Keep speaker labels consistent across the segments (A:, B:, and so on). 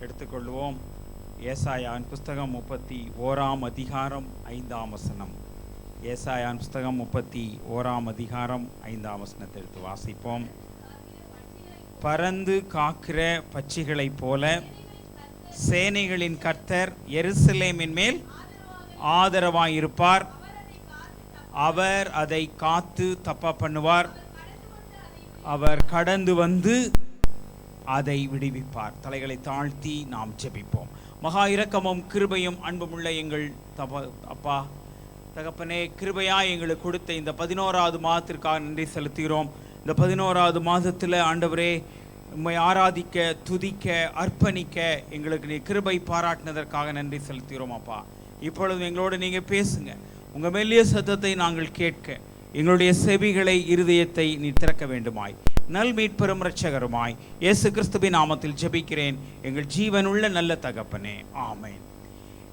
A: எடுத்துக்கொள்வோம். ஏசாயாவின் புஸ்தகம் 31 அதிகாரம் 5ஆம் வசனம். ஏசாயாவின் புஸ்தகம் 31 அதிகாரம் 5ஆம் வசனத்தை எடுத்து வாசிப்போம். பறந்து காக்கிற பட்சிகளைப் போல சேனைகளின் கர்த்தர் எருசலேமின் மேல் ஆதரவாயிருப்பார். அவர் அதை காத்து தப்பா பண்ணுவார். அவர் கடந்து வந்து அதை விடுவிப்பார். தலைகளை தாழ்த்தி நாம் ஜெபிப்போம். மகா இரக்கமும் கிருபையும் அன்புமுள்ள எங்கள் அப்பா தகப்பனே, கிருபையா எங்களுக்கு கொடுத்த இந்த 11வது மாதத்திற்காக நன்றி செலுத்துகிறோம். இந்த 11வது மாதத்தில் ஆண்டவரே, உம்மை ஆராதிக்க, துதிக்க, அர்ப்பணிக்க எங்களுக்கு நீ கிருபை பாராட்டினதற்காக நன்றி செலுத்துகிறோம். அப்பா, இப்பொழுது எங்களோடு நீங்கள் பேசுங்க. உங்கள் மெல்லிய சத்தத்தை நாங்கள் கேட்க எங்களுடைய செவிகளை, இருதயத்தை நீ திறக்க வேண்டுமாய் நல் மீட்பெரும் இரட்சகருமாய் இயேசு கிறிஸ்துவின் நாமத்தில் ஜெபிக்கிறேன் எங்கள் ஜீவனுள்ள நல்ல தகப்பனே, ஆமென்.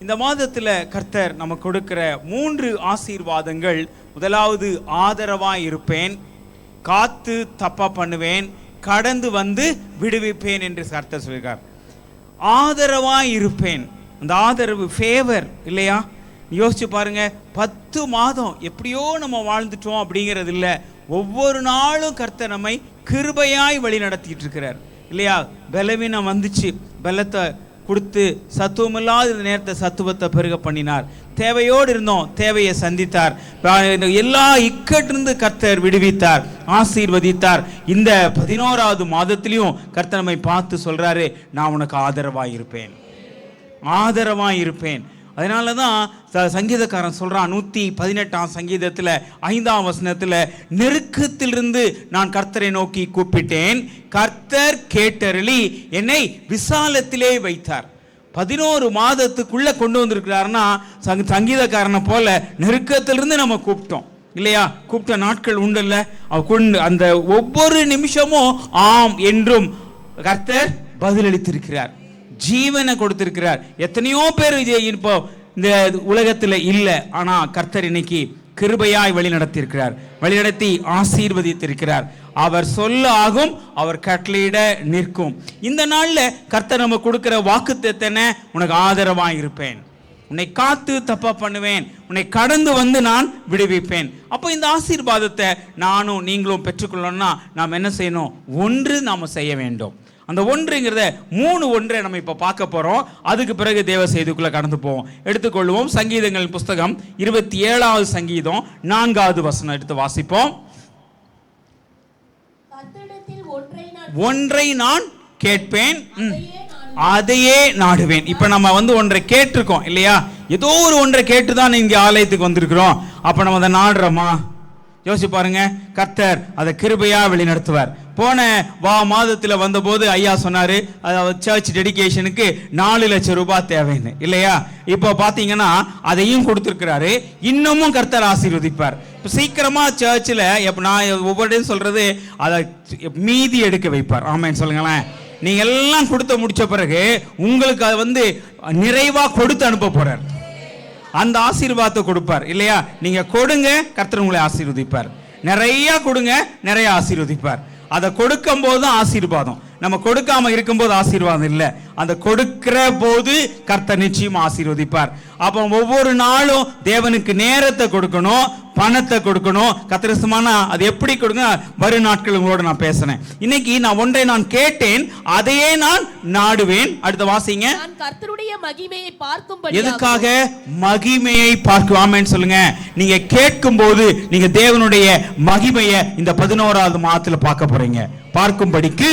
A: இந்த மாதத்தில் கர்த்தர் நமக்கு கொடுக்கிற 3 ஆசீர்வாதங்கள். முதலாவது, ஆதரவாய் இருப்பேன், காத்து தப்பா பண்ணுவேன், கடந்து வந்து விடுவிப்பேன் என்று கர்த்தர் சொல்கிறார். ஆதரவாய் இருப்பேன். அந்த ஆதரவு ஃபேவர் இல்லையா? யோசிச்சு பாருங்க, 10 மாதம் எப்படியோ நம்ம வாழ்ந்துட்டோம் அப்படிங்கிறது இல்லை. ஒவ்வொரு நாளும் கர்த்தர் நம்மை கிருபையாய் வழி நடத்திட்டு இருக்கிறார் இல்லையா? பலவீனம் வந்துச்சு, பலத்தை கொடுத்து சத்துவமில்லாத நேரத்தை சத்துவத்தை பெருக பண்ணினார். தேவையோடு இருந்தோம், தேவையை சந்தித்தார். எல்லா இக்கட்டிலிருந்து கர்த்தர் விடுவித்தார், ஆசீர்வதித்தார். இந்த 11வது மாதத்திலையும் கர்த்தர் நம்மை பார்த்து சொல்றாரு, நான் உனக்கு ஆதரவாய் இருப்பேன், ஆதரவாய் இருப்பேன். அதனால தான் சங்கீதக்காரன் சொல்கிறான் 118ஆம் சங்கீதத்தில் 5ஆம் வசனத்தில், நெருக்கத்திலிருந்து நான் கர்த்தரை நோக்கி கூப்பிட்டேன், கர்த்தர் கேட்டருளி என்னை விசாலத்திலே வைத்தார். 11 மாதத்துக்குள்ளே கொண்டு வந்திருக்கிறாருன்னா சங்கீதக்காரனை போல நெருக்கத்திலிருந்து நம்ம கூப்பிட்டோம் இல்லையா? கூப்பிட்ட நாட்கள் உண்டுல்ல, அந்த ஒவ்வொரு நிமிஷமும் ஆம் என்றும் கர்த்தர் பதிலளித்திருக்கிறார், ஜீவனை கொடுத்திருக்கிறார். எத்தனையோ பேர் இப்போ இந்த உலகத்தில் இல்லை, ஆனா கர்த்தர் இன்னைக்கு கிருபையாய் வழி நடத்தியிருக்கிறார், வழிநடத்தி ஆசீர்வதித்திருக்கிறார். அவர் சொல்ல ஆகும், அவர் கட்டளையிட நிற்கும். இந்த நாள்ல கர்த்தர் நம்ம கொடுக்கிற வாக்குத்தத்தனை, உனக்கு ஆதரவாய் இருப்பேன், உன்னை காத்து தப்பா பண்ணுவேன், உன்னை கடந்து வந்து நான் விடுவிப்பேன். அப்போ இந்த ஆசீர்வாதத்தை நானும் நீங்களும் பெற்றுக்கொள்ளணும்னா நாம் என்ன செய்யணும்? ஒன்று நாம் செய்ய வேண்டும். அந்த ஒன்றுங்கிறத 3 ஒன்றை நம்ம இப்போ பார்க்க போகிறோம். அதுக்கு பிறகு தேவ செய்திக்குள்ளே கடந்து போவோம். எடுத்துக்கொள்வோம். சங்கீதங்கள் புஸ்தகம் 27வது சங்கீதம் 4வது வசனம் எடுத்து வாசிப்போம். ஒன்றை நான் கேட்பேன், அதையே நாடுவேன். இப்போ நம்ம ஒன்றை கேட்டிருக்கோம் இல்லையா? ஏதோ ஒரு ஒன்றை கேட்டு தான் இங்கே ஆலயத்துக்கு வந்திருக்கிறோம். அப்போ நம்ம அதை நாடுறோமா? யோசிச்சு பாருங்க. கர்த்தர் அதை கிருபையா வழி நடத்துவார். போன மாதத்தில் வந்தபோது ஐயா சொன்னாரு, அதாவது சர்ச் டெடிகேஷனுக்கு 4 லட்சம் ரூபாய் தேவைன்னு இல்லையா? இப்போ பார்த்தீங்கன்னா அதையும் கொடுத்துருக்கிறாரு. இன்னமும் கர்த்தர் ஆசீர்வதிப்பார். இப்போ சீக்கிரமா சர்ச்சில் நான் ஒவ்வொரு சொல்றது, அதை மீதி எடுக்க வைப்பார். ஆமேன்னு சொல்லுங்களேன். நீங்க எல்லாம் கொடுத்து முடிச்ச பிறகு உங்களுக்கு அதை நிறைவா கொடுத்து அனுப்ப போறார். அந்த ஆசீர்வாதத்தை கொடுப்பார் இல்லையா? நீங்க கொடுங்க, கர்த்தர் உங்களை ஆசீர்வதிப்பார். நிறைய கொடுங்க, நிறைய ஆசீர்வதிப்பார். அதை கொடுக்கும் போது தான் ஆசீர்வாதம். நம்ம கொடுக்காம இருக்கும்போது ஆசீர்வாதம் இல்லை. அந்த கொடுக்கிற போது கர்த்தர் நிச்சயம் ஆசீர்வதிப்பார். அப்போ ஒவ்வொரு நாளும் தேவனுக்கு நேரத்தை கொடுக்கணும், பணத்தை கொடுக்கணும். கர்த்தரசமான அது எப்படி கொடுங்க, வரும் நாட்கள் உங்களோட நான் பேசுறேன். இன்னைக்கு நான் ஒன்றை நான் கேட்டேன், அதையே நான் நாடுவேன். அடுத்த வாசிங்க.
B: கர்த்தருடைய மகிமையை பார்க்கும்படி.
A: எதுக்காக? மகிமையை பார்க்குவாமேன்னு சொல்லுங்க. நீங்க கேட்கும் போது நீங்க தேவனுடைய மகிமையை இந்த 11வது மாதத்துல பார்க்க போறீங்க. பார்க்கும்படிக்கு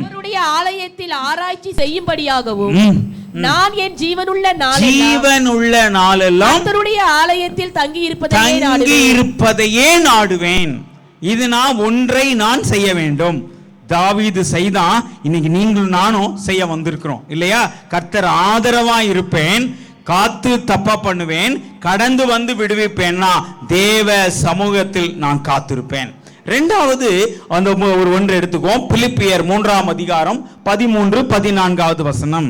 B: அவருடைய ஆலயத்தில் ஆராய்ச்சி செய்யும்படியாகவும் நான் என் ஜீவனுள்ள நாளெல்லாம் கர்த்தருடைய ஆலயத்தில் தங்கி இருப்பதையே நாடுவேன்.
A: இது நான் ஒன்றை நான் செய்ய வேண்டும். தாவீது செய்தான், இன்னைக்கு நீங்களும் நானும் செய்ய வந்திருக்கிறோம் இல்லையா? கர்த்தர் ஆதரவா இருப்பேன், காத்து தப்பா பண்ணுவேன், கடந்து வந்து விடுவிப்பேன்னா தேவ சமூகத்தில் நான் காத்திருப்பேன். 2வது அந்த ஒரு ஒன்று எடுத்துக்குவோம். பிலிப்பியர் 3ஆம் அதிகாரம் 13, 14வது வசனம்.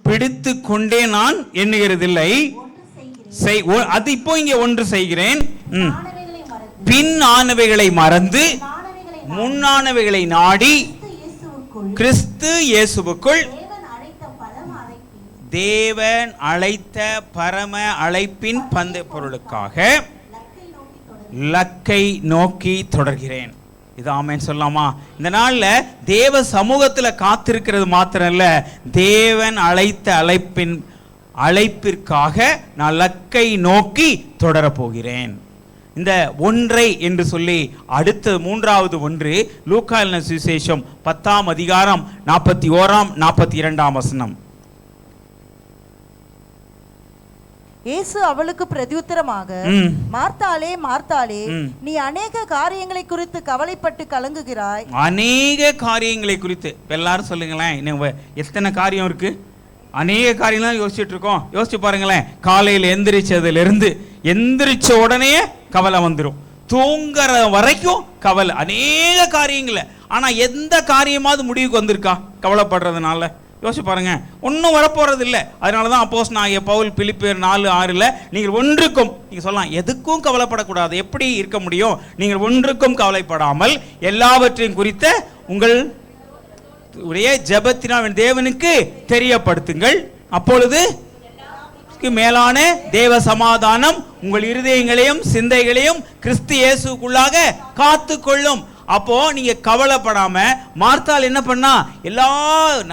A: பிடித்து கொண்டே நான் எண்ணுகிறதில்லை, அது இப்போ இங்கே ஒன்று செய்கிறேன். பின் ஆனவைகளை மறந்து முன்னானவைகளை நாடி கிறிஸ்து இயேசுவுக்குள் தேவன் அழைத்த பரம அழைப்பின் பந்தய பொருளுக்காக லக்கை நோக்கி தொடர்கிறேன். இது ஆமென் சொல்லலாமா? இந்த நாள்ல தேவ சமூகத்துல காத்திருக்கிறது மாத்திரம் இல்ல, தேவன் அழைத்த அழைப்பிற்காக நான் லக்கை நோக்கி தொடரப் போகிறேன். இந்த ஒன்றை என்று சொல்லி அடுத்த மூன்றாவது ஒன்று லூக்கா எழுதின சுவிசேஷம் 10ஆம் அதிகாரம் 41ஆம் 42ஆம் வசனம்.
C: இயேசு அவளுக்கு பிரதியுத்தரமாக, மார்த்தாளே மார்த்தாளே, நீ அநேக காரியங்களை குறித்து கவலைப்பட்டு கலங்குகிறாய். அநேக
A: காரியங்களை குறித்து எல்லாரும் சொல்லுங்களேன், எத்தனை காரியம் இருக்கு? அநேக காரியங்கள் யோசிச்சுட்டு இருக்கோம். யோசிச்சு பாருங்களேன், காலையில் எந்திரிச்ச உடனே கவலை வந்துடும், தூங்குற வரைக்கும் கவலை, அநேக காரியங்கள. ஆனா எந்த காரியமாவது முடிவுக்கு வந்திருக்கா கவலைப்படுறதுனால? யோசிச்சு பாருங்க, ஒன்றும் வரப்போறது இல்லை. அதனாலதான் அப்போஸ்தலனாகிய பவுல் பிலிப்பியர் 4:6 நீங்கள் ஒன்றுக்கும், நீங்க சொல்லலாம் எதுக்கும் கவலைப்படக்கூடாது, எப்படி இருக்க முடியும்? நீங்கள் ஒன்றுக்கும் கவலைப்படாமல் எல்லாவற்றையும் குறித்த உங்கள் ஜெபத்தினால் தேவனுக்கு தெரியப்படுத்துங்கள், அப்பொழுது மேலான தேவ சமாதானம் உங்கள் இருதயங்களையும் சிந்தைகளையும் கிறிஸ்து இயேசுக்குள்ளாக காத்து கொள்ளும். அப்போ நீங்க கவலைப்படாம, மார்த்தாள் என்ன பண்ணா?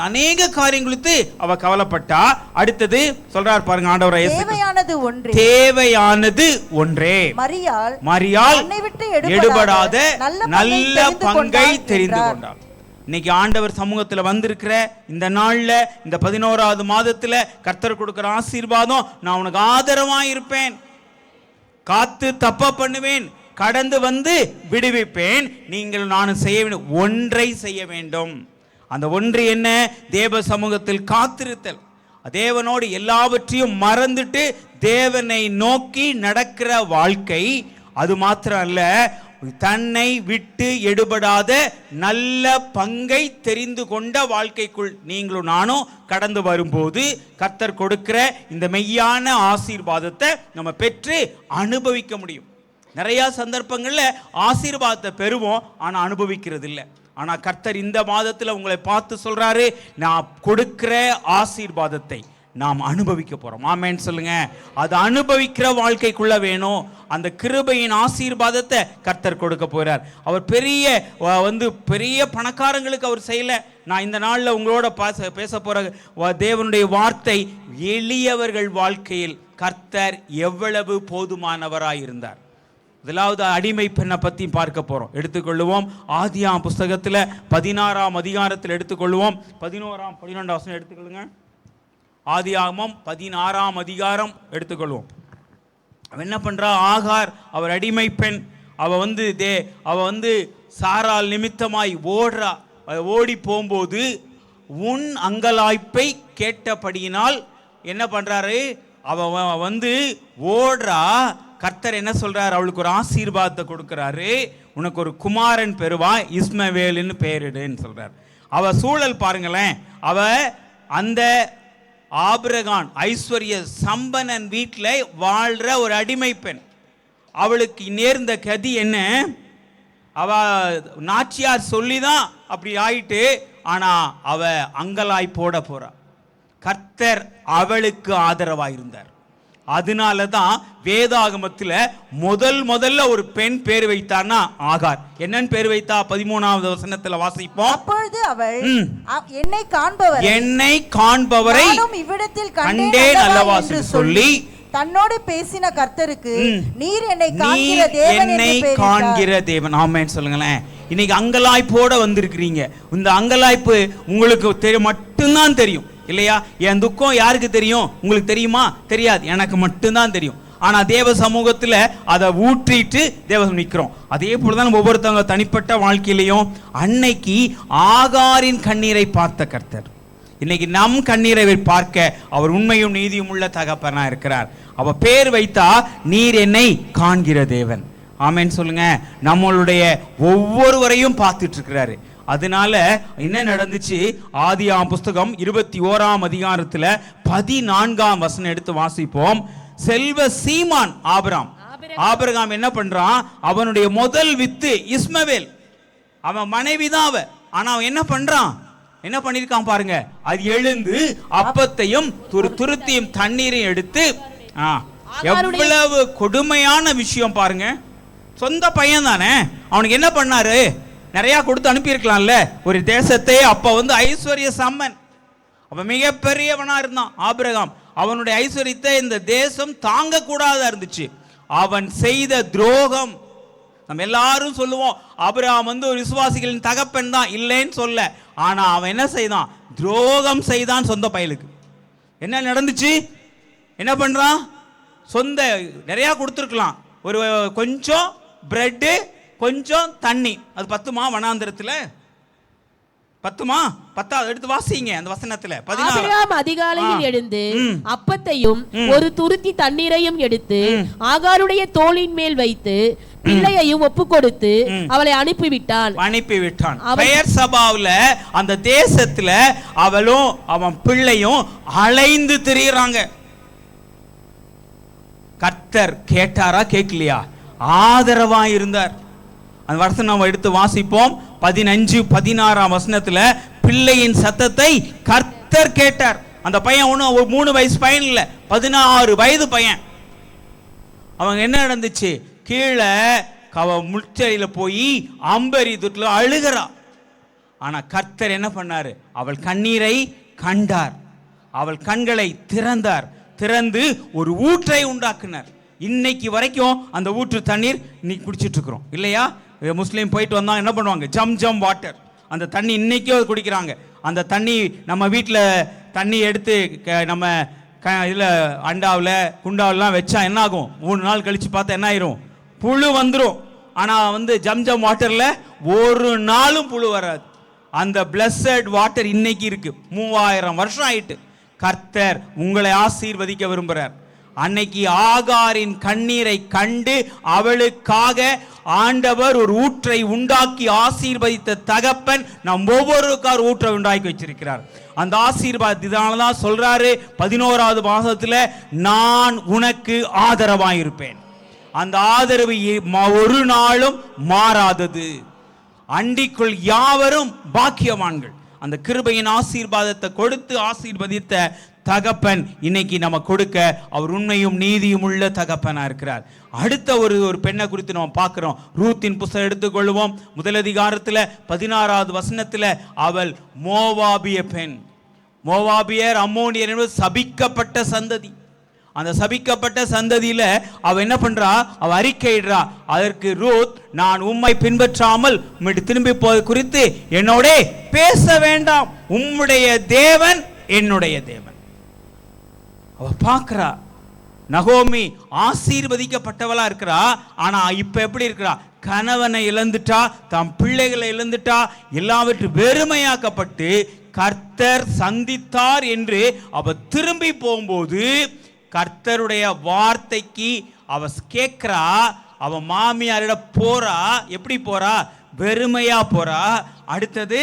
A: அநேக காரியங்களுக்கு அவ கவலைப்பட்டா. அடுத்தது சொல்றார் பாருங்க ஆண்டவர், தேவையானது ஒன்றே. மரியாள் எடுபடாத நல்ல பங்கை தெரிந்து கொண்டாள். இன்னைக்கு ஆண்டவர் சமூகத்துல வந்திருக்கிற இந்த நாள்ல, இந்த 11ஆவது மாதத்துல கர்த்தர் கொடுக்கிற ஆசீர்வாதம், நான் உனக்கு ஆதரவா இருப்பேன், காத்து தப்ப பண்ணுவேன், கடந்து வந்து விடுவிப்பேன். நீங்கள் நானும் செய்ய வேண்டும், ஒன்றை செய்ய வேண்டும். அந்த ஒன்று என்ன? தேவ சமூகத்தில் காத்திருத்தல். தேவனோடு எல்லாவற்றையும் மறந்துட்டு தேவனை நோக்கி நடக்கிற வாழ்க்கை. அது மாத்திரம் அல்ல, தன்னை விட்டு எடுபடாத நல்ல பங்கை தெரிந்து கொண்ட வாழ்க்கைக்குள் நீங்களும் நானும் கடந்து வரும்போது கர்த்தர் கொடுக்கிற இந்த மெய்யான ஆசீர்வாதத்தை நம்ம பெற்று அனுபவிக்க முடியும். நிறைய சந்தர்ப்பங்கள்ல ஆசீர்வாதத்தை பெறுவோம், ஆனா அனுபவிக்கிறது இல்லை. ஆனா கர்த்தர் இந்த மாதத்துல உங்களை பார்த்து சொல்றாரு, நான் கொடுக்கிற ஆசீர்வாதத்தை நாம் அனுபவிக்க போறோம். ஆமென் சொல்லுங்க. அது அனுபவிக்கிற வாழ்க்கைக்குள்ள வேணும். அந்த கிருபையின் ஆசீர்வாதத்தை கர்த்தர் கொடுக்க போறார். அவர் பெரிய பணக்காரங்களுக்கு அவர் செய்யல. நான் இந்த நாள்ல உங்களோட பேச போற தேவனுடைய வார்த்தை, எளியவர்கள் வாழ்க்கையில் கர்த்தர் எவ்வளவு போதுமானவராய் இருந்தார். முதலாவது அடிமை பெண்ணை பற்றி பார்க்க போறோம். எடுத்துக்கொள்ளுவோம். ஆதியாம் புஸ்தகத்தில் 16ஆம் அதிகாரத்தில் எடுத்துக்கொள்ளுவோம். 11-12 வசனம் எடுத்துக்கொள்ளுங்க. ஆதியாகமம் 16ஆம் அதிகாரம் எடுத்துக்கொள்வோம். அவ என்ன பண்றா? ஆகார், அவர் அடிமை பெண். அவ சாராள் நிமித்தமாய் ஓடுறா. ஓடி போகும்போது உன் அங்கலாய்ப்பை கேட்டபடியினால் என்ன பண்றாரு? அவ ஓடுறா. கர்த்தர் என்ன சொல்றாரு? அவளுக்கு ஒரு ஆசீர்வாதத்தை கொடுக்கிறாரு. உனக்கு ஒரு குமாரன் பெறுவா, இஸ்மவேல்னு பெயரிடுன்னு சொல்றாரு. அவ சூழல் பாருங்களேன். அவ அந்த ஆபிரகாம் ஐஸ்வர்ய சம்பனன் வீட்டில் வாழ்ற ஒரு அடிமை பெண். அவளுக்கு நேர்ந்த கதி என்ன? அவ நாச்சியார் சொல்லிதான் அப்படி ஆயிட்டு. ஆனா அவ அங்கலாய் போட போறா. கர்த்தர் அவளுக்கு ஆதரவாயிருந்தார். அதனாலதான் வேதாகமத்தில் முதல்ல ஒரு பெண் பேர் வைத்தார்னா ஆகார். என்னன்னு பேர் வைத்தா? 13ஆவது வசனத்துல வாசிப்போம்.
C: அப்பொழுது அவள், என்னை காண்பவரை
A: இவ்விடத்தில் கண்டேன் அல்லவா என்று சொல்லி
C: தன்னோடு பேசின கர்த்தருக்கு, நீர் என்னை
A: காண்கிற தேவன். ஆமென் சொல்லுங்களேன். இன்னைக்கு அங்கலாய்ப்போட வந்திருக்கிறீங்க. இந்த அங்கலாய்ப்பு உங்களுக்கு மட்டும்தான் தெரியும் இல்லையா? என் துக்கம் யாருக்கு தெரியும்? உங்களுக்கு தெரியுமா? தெரியாது. எனக்கு மட்டும்தான் தெரியும். ஆனா தேவ சமூகத்துல அதை ஊற்றிட்டு தேவன் நிற்கிறோம். அதே போலதான் ஒவ்வொருத்தவங்க தனிப்பட்ட வாழ்க்கையிலையும் அன்னைக்கு ஆகாரின் கண்ணீரை பார்த்த கர்த்தர் இன்னைக்கு நம் கண்ணீரை பார்க்க அவர் உண்மையும் நீதியும் உள்ள தகப்பனா இருக்கிறார். அவ பேர் வைத்தா, நீர் என்னை காண்கிற தேவன். ஆமென் சொல்லுங்க. நம்மளுடைய ஒவ்வொருவரையும் பார்த்துட்டு இருக்கிறாரு. அதனால என்ன நடந்துச்சு? ஆதியாம் புஸ்தகம் 21ஆம் அதிகாரத்துல 14ஆம் வசனம் எடுத்து வாசிப்போம். செல்வ சீமான் ஆபிரகாம் ஆபிரகாம் என்ன பண்றான்? அவனுடைய முதல் வித்து இஸ்மவேல், அவன் மனைவிதான் அவ. ஆனா அவன் என்ன பண்றான்? என்ன பண்ணிருக்கான் பாருங்க. அது எழுந்து அப்பத்தையும் துருத்தியும் தண்ணீரையும் எடுத்து, எவ்வளவு கொடுமையான விஷயம் பாருங்க. சொந்த பையன் தானே, அவனுக்கு என்ன பண்ணாரு? நிறைய கொடுத்து அனுப்பி இருக்கலாம்ல ஒரு தேசத்தை. அப்ப ஐஸ்வர்ய சம்மன், அவன் மிகப்பெரியவனா இருந்தான் ஆபிரகாம். அவனுடைய ஐஸ்வர்யத்தை இந்த தேசம் தாங்க கூடாதா இருந்துச்சு. அவன் செய்த துரோகம். நம்ம எல்லாரும் சொல்லுவோம் ஆபிரகாம் ஒரு விசுவாசிகளின் தகப்பன் தான், இல்லைன்னு சொல்ல. ஆனா அவன் என்ன செய்தான்? துரோகம் செய்தான் சொந்த பயலுக்கு. என்ன நடந்துச்சு? என்ன பண்றான்? சொந்த நிறைய கொடுத்துருக்கலாம். ஒரு கொஞ்சம் பிரெட்டு, கொஞ்சம் தண்ணி, அது பத்துமா? வனாந்திரத்துல பத்துமா? பத்தாவது எடுத்து வாசிங்க அந்த வசனத்துல.
B: ஆபிரகாம் அதிகாலையில் எழுந்து அப்பத்தையும் ஒரு துருத்தி தண்ணீரையும் எடுத்து ஆகாருடைய தோளின் மேல் வைத்து பிள்ளையையும் ஒப்பு கொடுத்து அவளை அனுப்பிவிட்டான்.
A: பெயர் சபாவுல அந்த தேசத்துல அவளும் அவன் பிள்ளையும் அலைந்து திரியுறாங்க. கர்த்தர் கேட்டாரா? கேட்கலையா? ஆதரவா இருந்தார். அந்த வருஷம் நம்ம எடுத்து வாசிப்போம். 15-16 வசனத்துல பிள்ளையின் சத்தத்தை கர்த்தர் கேட்டார். அந்த பையன் ஒன்றும் 3 வயசு பையன் இல்ல, 16 வயது பையன். அவங்க என்ன நடந்துச்சு? கீழே முச்சரியில போய் அம்பரி துட்டில் அழுகிறா. ஆனா கர்த்தர் என்ன பண்ணாரு? அவள் கண்ணீரை கண்டார். அவள் கண்களை திறந்தார். திறந்து ஒரு ஊற்றை உண்டாக்குனார். இன்னைக்கு வரைக்கும் அந்த ஊற்று தண்ணீர் இன்னைக்கு குடிச்சிட்டு இருக்கிறோம் இல்லையா? முஸ்லீம் போயிட்டு வந்தா என்ன பண்ணுவாங்க? ஜம் வாட்டர், அந்த தண்ணி இன்னைக்கும் குடிக்கிறாங்க. அந்த தண்ணி நம்ம வீட்டில் தண்ணி எடுத்து நம்ம இதில் அண்டாவில் குண்டாவிலாம் வச்சா என்ன ஆகும்? 3 நாள் கழிச்சு பார்த்தா என்ன ஆயிரும்? புழு வந்துடும். ஆனால் ஜம் வாட்டரில் ஒரு நாளும் புழு வராது. அந்த பிளஸட் வாட்டர் இன்னைக்கு இருக்கு. 3000 வருஷம் ஆயிட்டு. கர்த்தர் உங்களை ஆசீர்வதிக்க விரும்புகிறார். அன்னைக்கு ஆகாரின் கண்ணீரை கண்டு அவளுக்காக ஆண்டவர் ஒரு ஊற்றை உண்டாக்கி ஆசீர்வதித்த தகப்பன் நம் ஒவ்வொருக்கார் ஊற்றை உண்டாக்கி வச்சிருக்கிறார். அந்த ஆசீர்வாதத்தினாலதான் சொல்றாரு 11வது மாசத்துல, நான் உனக்கு ஆதரவாயிருப்பேன். அந்த ஆதரவு ஒரு நாளும் மாறாதது. அண்டிக்குள் யாவரும் பாக்கியவான்கள். அந்த கிருபையின் ஆசீர்வாதத்தை கொடுத்து ஆசீர்வதித்த தகப்பன் இன்னைக்கு நம்ம கொடுக்க அவர் உண்மையும் நீதியும் உள்ள தகப்பனா இருக்கிறார். அடுத்த ஒரு பெண்ணை குறித்து நம்ம பார்க்கிறோம். ரூத்தின் புத்தகம் எடுத்துக்கொள்வோம். முதல் அதிகாரத்தில் 16வது வசனத்தில் அவள் மோவாபிய பெண். மோவாபியர், அம்மோனியர் என்பது சபிக்கப்பட்ட சந்ததி. அந்த சபிக்கப்பட்ட சந்ததியில அவ என்ன பண்றா? அவ அறிக்கையிடுறா. அதற்கு ரூத், நான் உம்மை பின்பற்றாமல் திரும்பி போவது குறித்து என்னோட பேச வேண்டாம், உம்முடைய தேவன் என்னுடைய தேவன். அவ பார்க்கிறா நகோமி ஆசீர்வதிக்கப்பட்டவளா இருக்கிறா. ஆனா இப்ப எப்படி இருக்கிறா? கணவனை இழந்துட்டா, தம் பிள்ளைகளை இழந்துட்டா, எல்லாவற்றும் வெறுமையாக்கப்பட்டு கர்த்தர் சந்தித்தார் என்று அவ திரும்பி போகும்போது கர்த்தருடைய வார்த்தைக்கு அவ கேட்கிறா. அவ மாமியாரிட போறா. எப்படி போறா? வெறுமையா போறா. அடுத்தது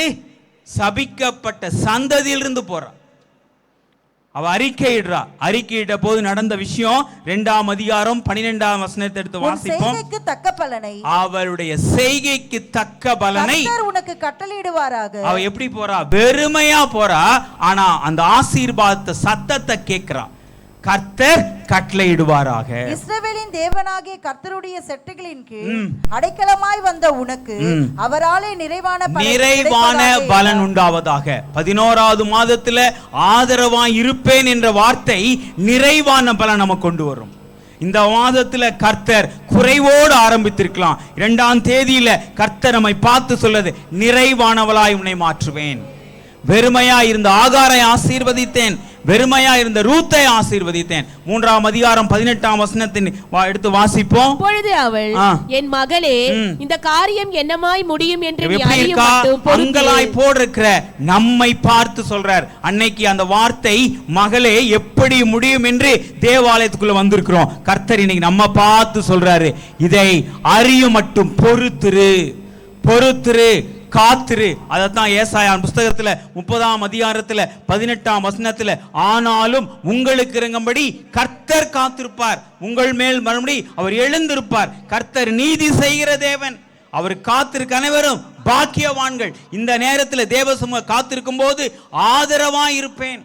A: சபிக்கப்பட்ட சந்ததியிலிருந்து போறா. அவ அறிக்கையிடுறா. அறிக்கையிட்ட போது நடந்த விஷயம் 2ஆம் அதிகாரம் 12ஆம் வசனத்தை எடுத்து வாசிப்போம்.
C: தக்க பலனை,
A: அவளுடைய செய்கைக்கு தக்க பலனை
C: உனக்கு கட்டளையிடுவாராக.
A: அவ எப்படி போறா? வெறுமையா போறா. ஆனா அந்த ஆசீர்வாதத்தை சத்தத்தை கேட்கிறா. கர்த்தர் கட்டளையிடுவாராக.
C: இஸ்ரவேலின் தேவனாகிய கர்த்தருடைய செட்டைகளின் கீழ் அடைக்கலமாய் வந்த உனக்கு அவராலே நிறைவான
A: பலன் உண்டாவதாக. 11வது மாதத்துல ஆதரவாய் இருப்பேன் என்ற வார்த்தை நிறைவான பலன் நமக்கு கொண்டு வரும். இந்த மாதத்துல கர்த்தர் குறைவோடு ஆரம்பித்திருக்கலாம். 2ஆம் தேதியில கர்த்தர் நம்மை பார்த்து சொல்லுது, நிறைவானவளாய் உன்னை மாற்றுவேன். வெறுமையா இருந்த ஆகாரை ஆசீர்வதித்தேன், வெறுமையா இருந்த ரூத்தை ஆசீர்வதித்தேன். 3ஆம் அதிகாரம் 18ஆம் வசனத்தை எடுத்து வாசிப்போம்.
B: அப்பொழுது அவள், என் மகளே, இந்த காரியம் என்னமாய் முடியும் என்று
A: அங்கலாய் போடுற நம்மை பார்த்து சொல்றார். அன்னைக்கு அந்த வார்த்தை மகளே எப்படி முடியும் என்று தேவாலயத்துக்குள்ள வந்திருக்கிறோம். கர்த்தர் இன்னைக்கு நம்ம பார்த்து சொல்றாரு, இதை அறியும் மட்டும் பொறுத்திரு, பொறுத்திரு, காத்திரு. அதைத்தான் ஏசாயா புஸ்தகத்துல 30ஆம் அதிகாரத்துல 18ஆம் வசனத்துல, ஆனாலும் உங்களுக்கு இறங்கும்படி கர்த்தர் காத்திருப்பார், உங்கள் மேல் மறுபடி அவர் எழுந்திருப்பார். கர்த்தர் நீதி செய்கிற தேவன், அவர் காத்திருக்க அனைவரும் பாக்கியவான்கள். இந்த நேரத்தில் தேவசமூக காத்திருக்கும் போது ஆதரவாய் இருப்பேன்.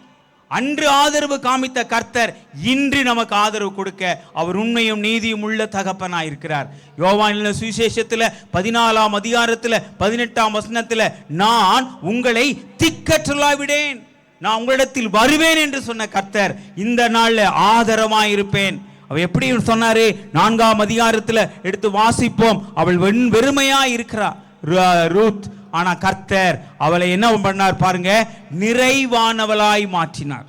A: அன்று ஆதரவு காமித்த கர்த்தர் இன்று நமக்கு ஆதரவு கொடுக்க அவர் உண்மையும் நீதியும் உள்ள தகப்பனாய் இருக்கிறார். யோவான் சுவிசேஷத்தில் 14ஆம் அதிகாரத்தில் 18ஆம் வசனத்தில், நான் உங்களை திக்கற்றலாய் விடேன், நான் உங்களிடத்தில் வருவேன் என்று சொன்ன கர்த்தர் இந்த நாள்ல ஆதரவாய் இருப்பேன். அவ எப்படி சொன்னாரு? 4ஆம் அதிகாரத்தில் எடுத்து வாசிப்போம். அவள் வெறுமையா இருக்கிறா ரூத், ஆனா கர்த்தர் அவளை என்ன பண்ணார் பாருங்க, நிறைவானவளாய் மாற்றினார்.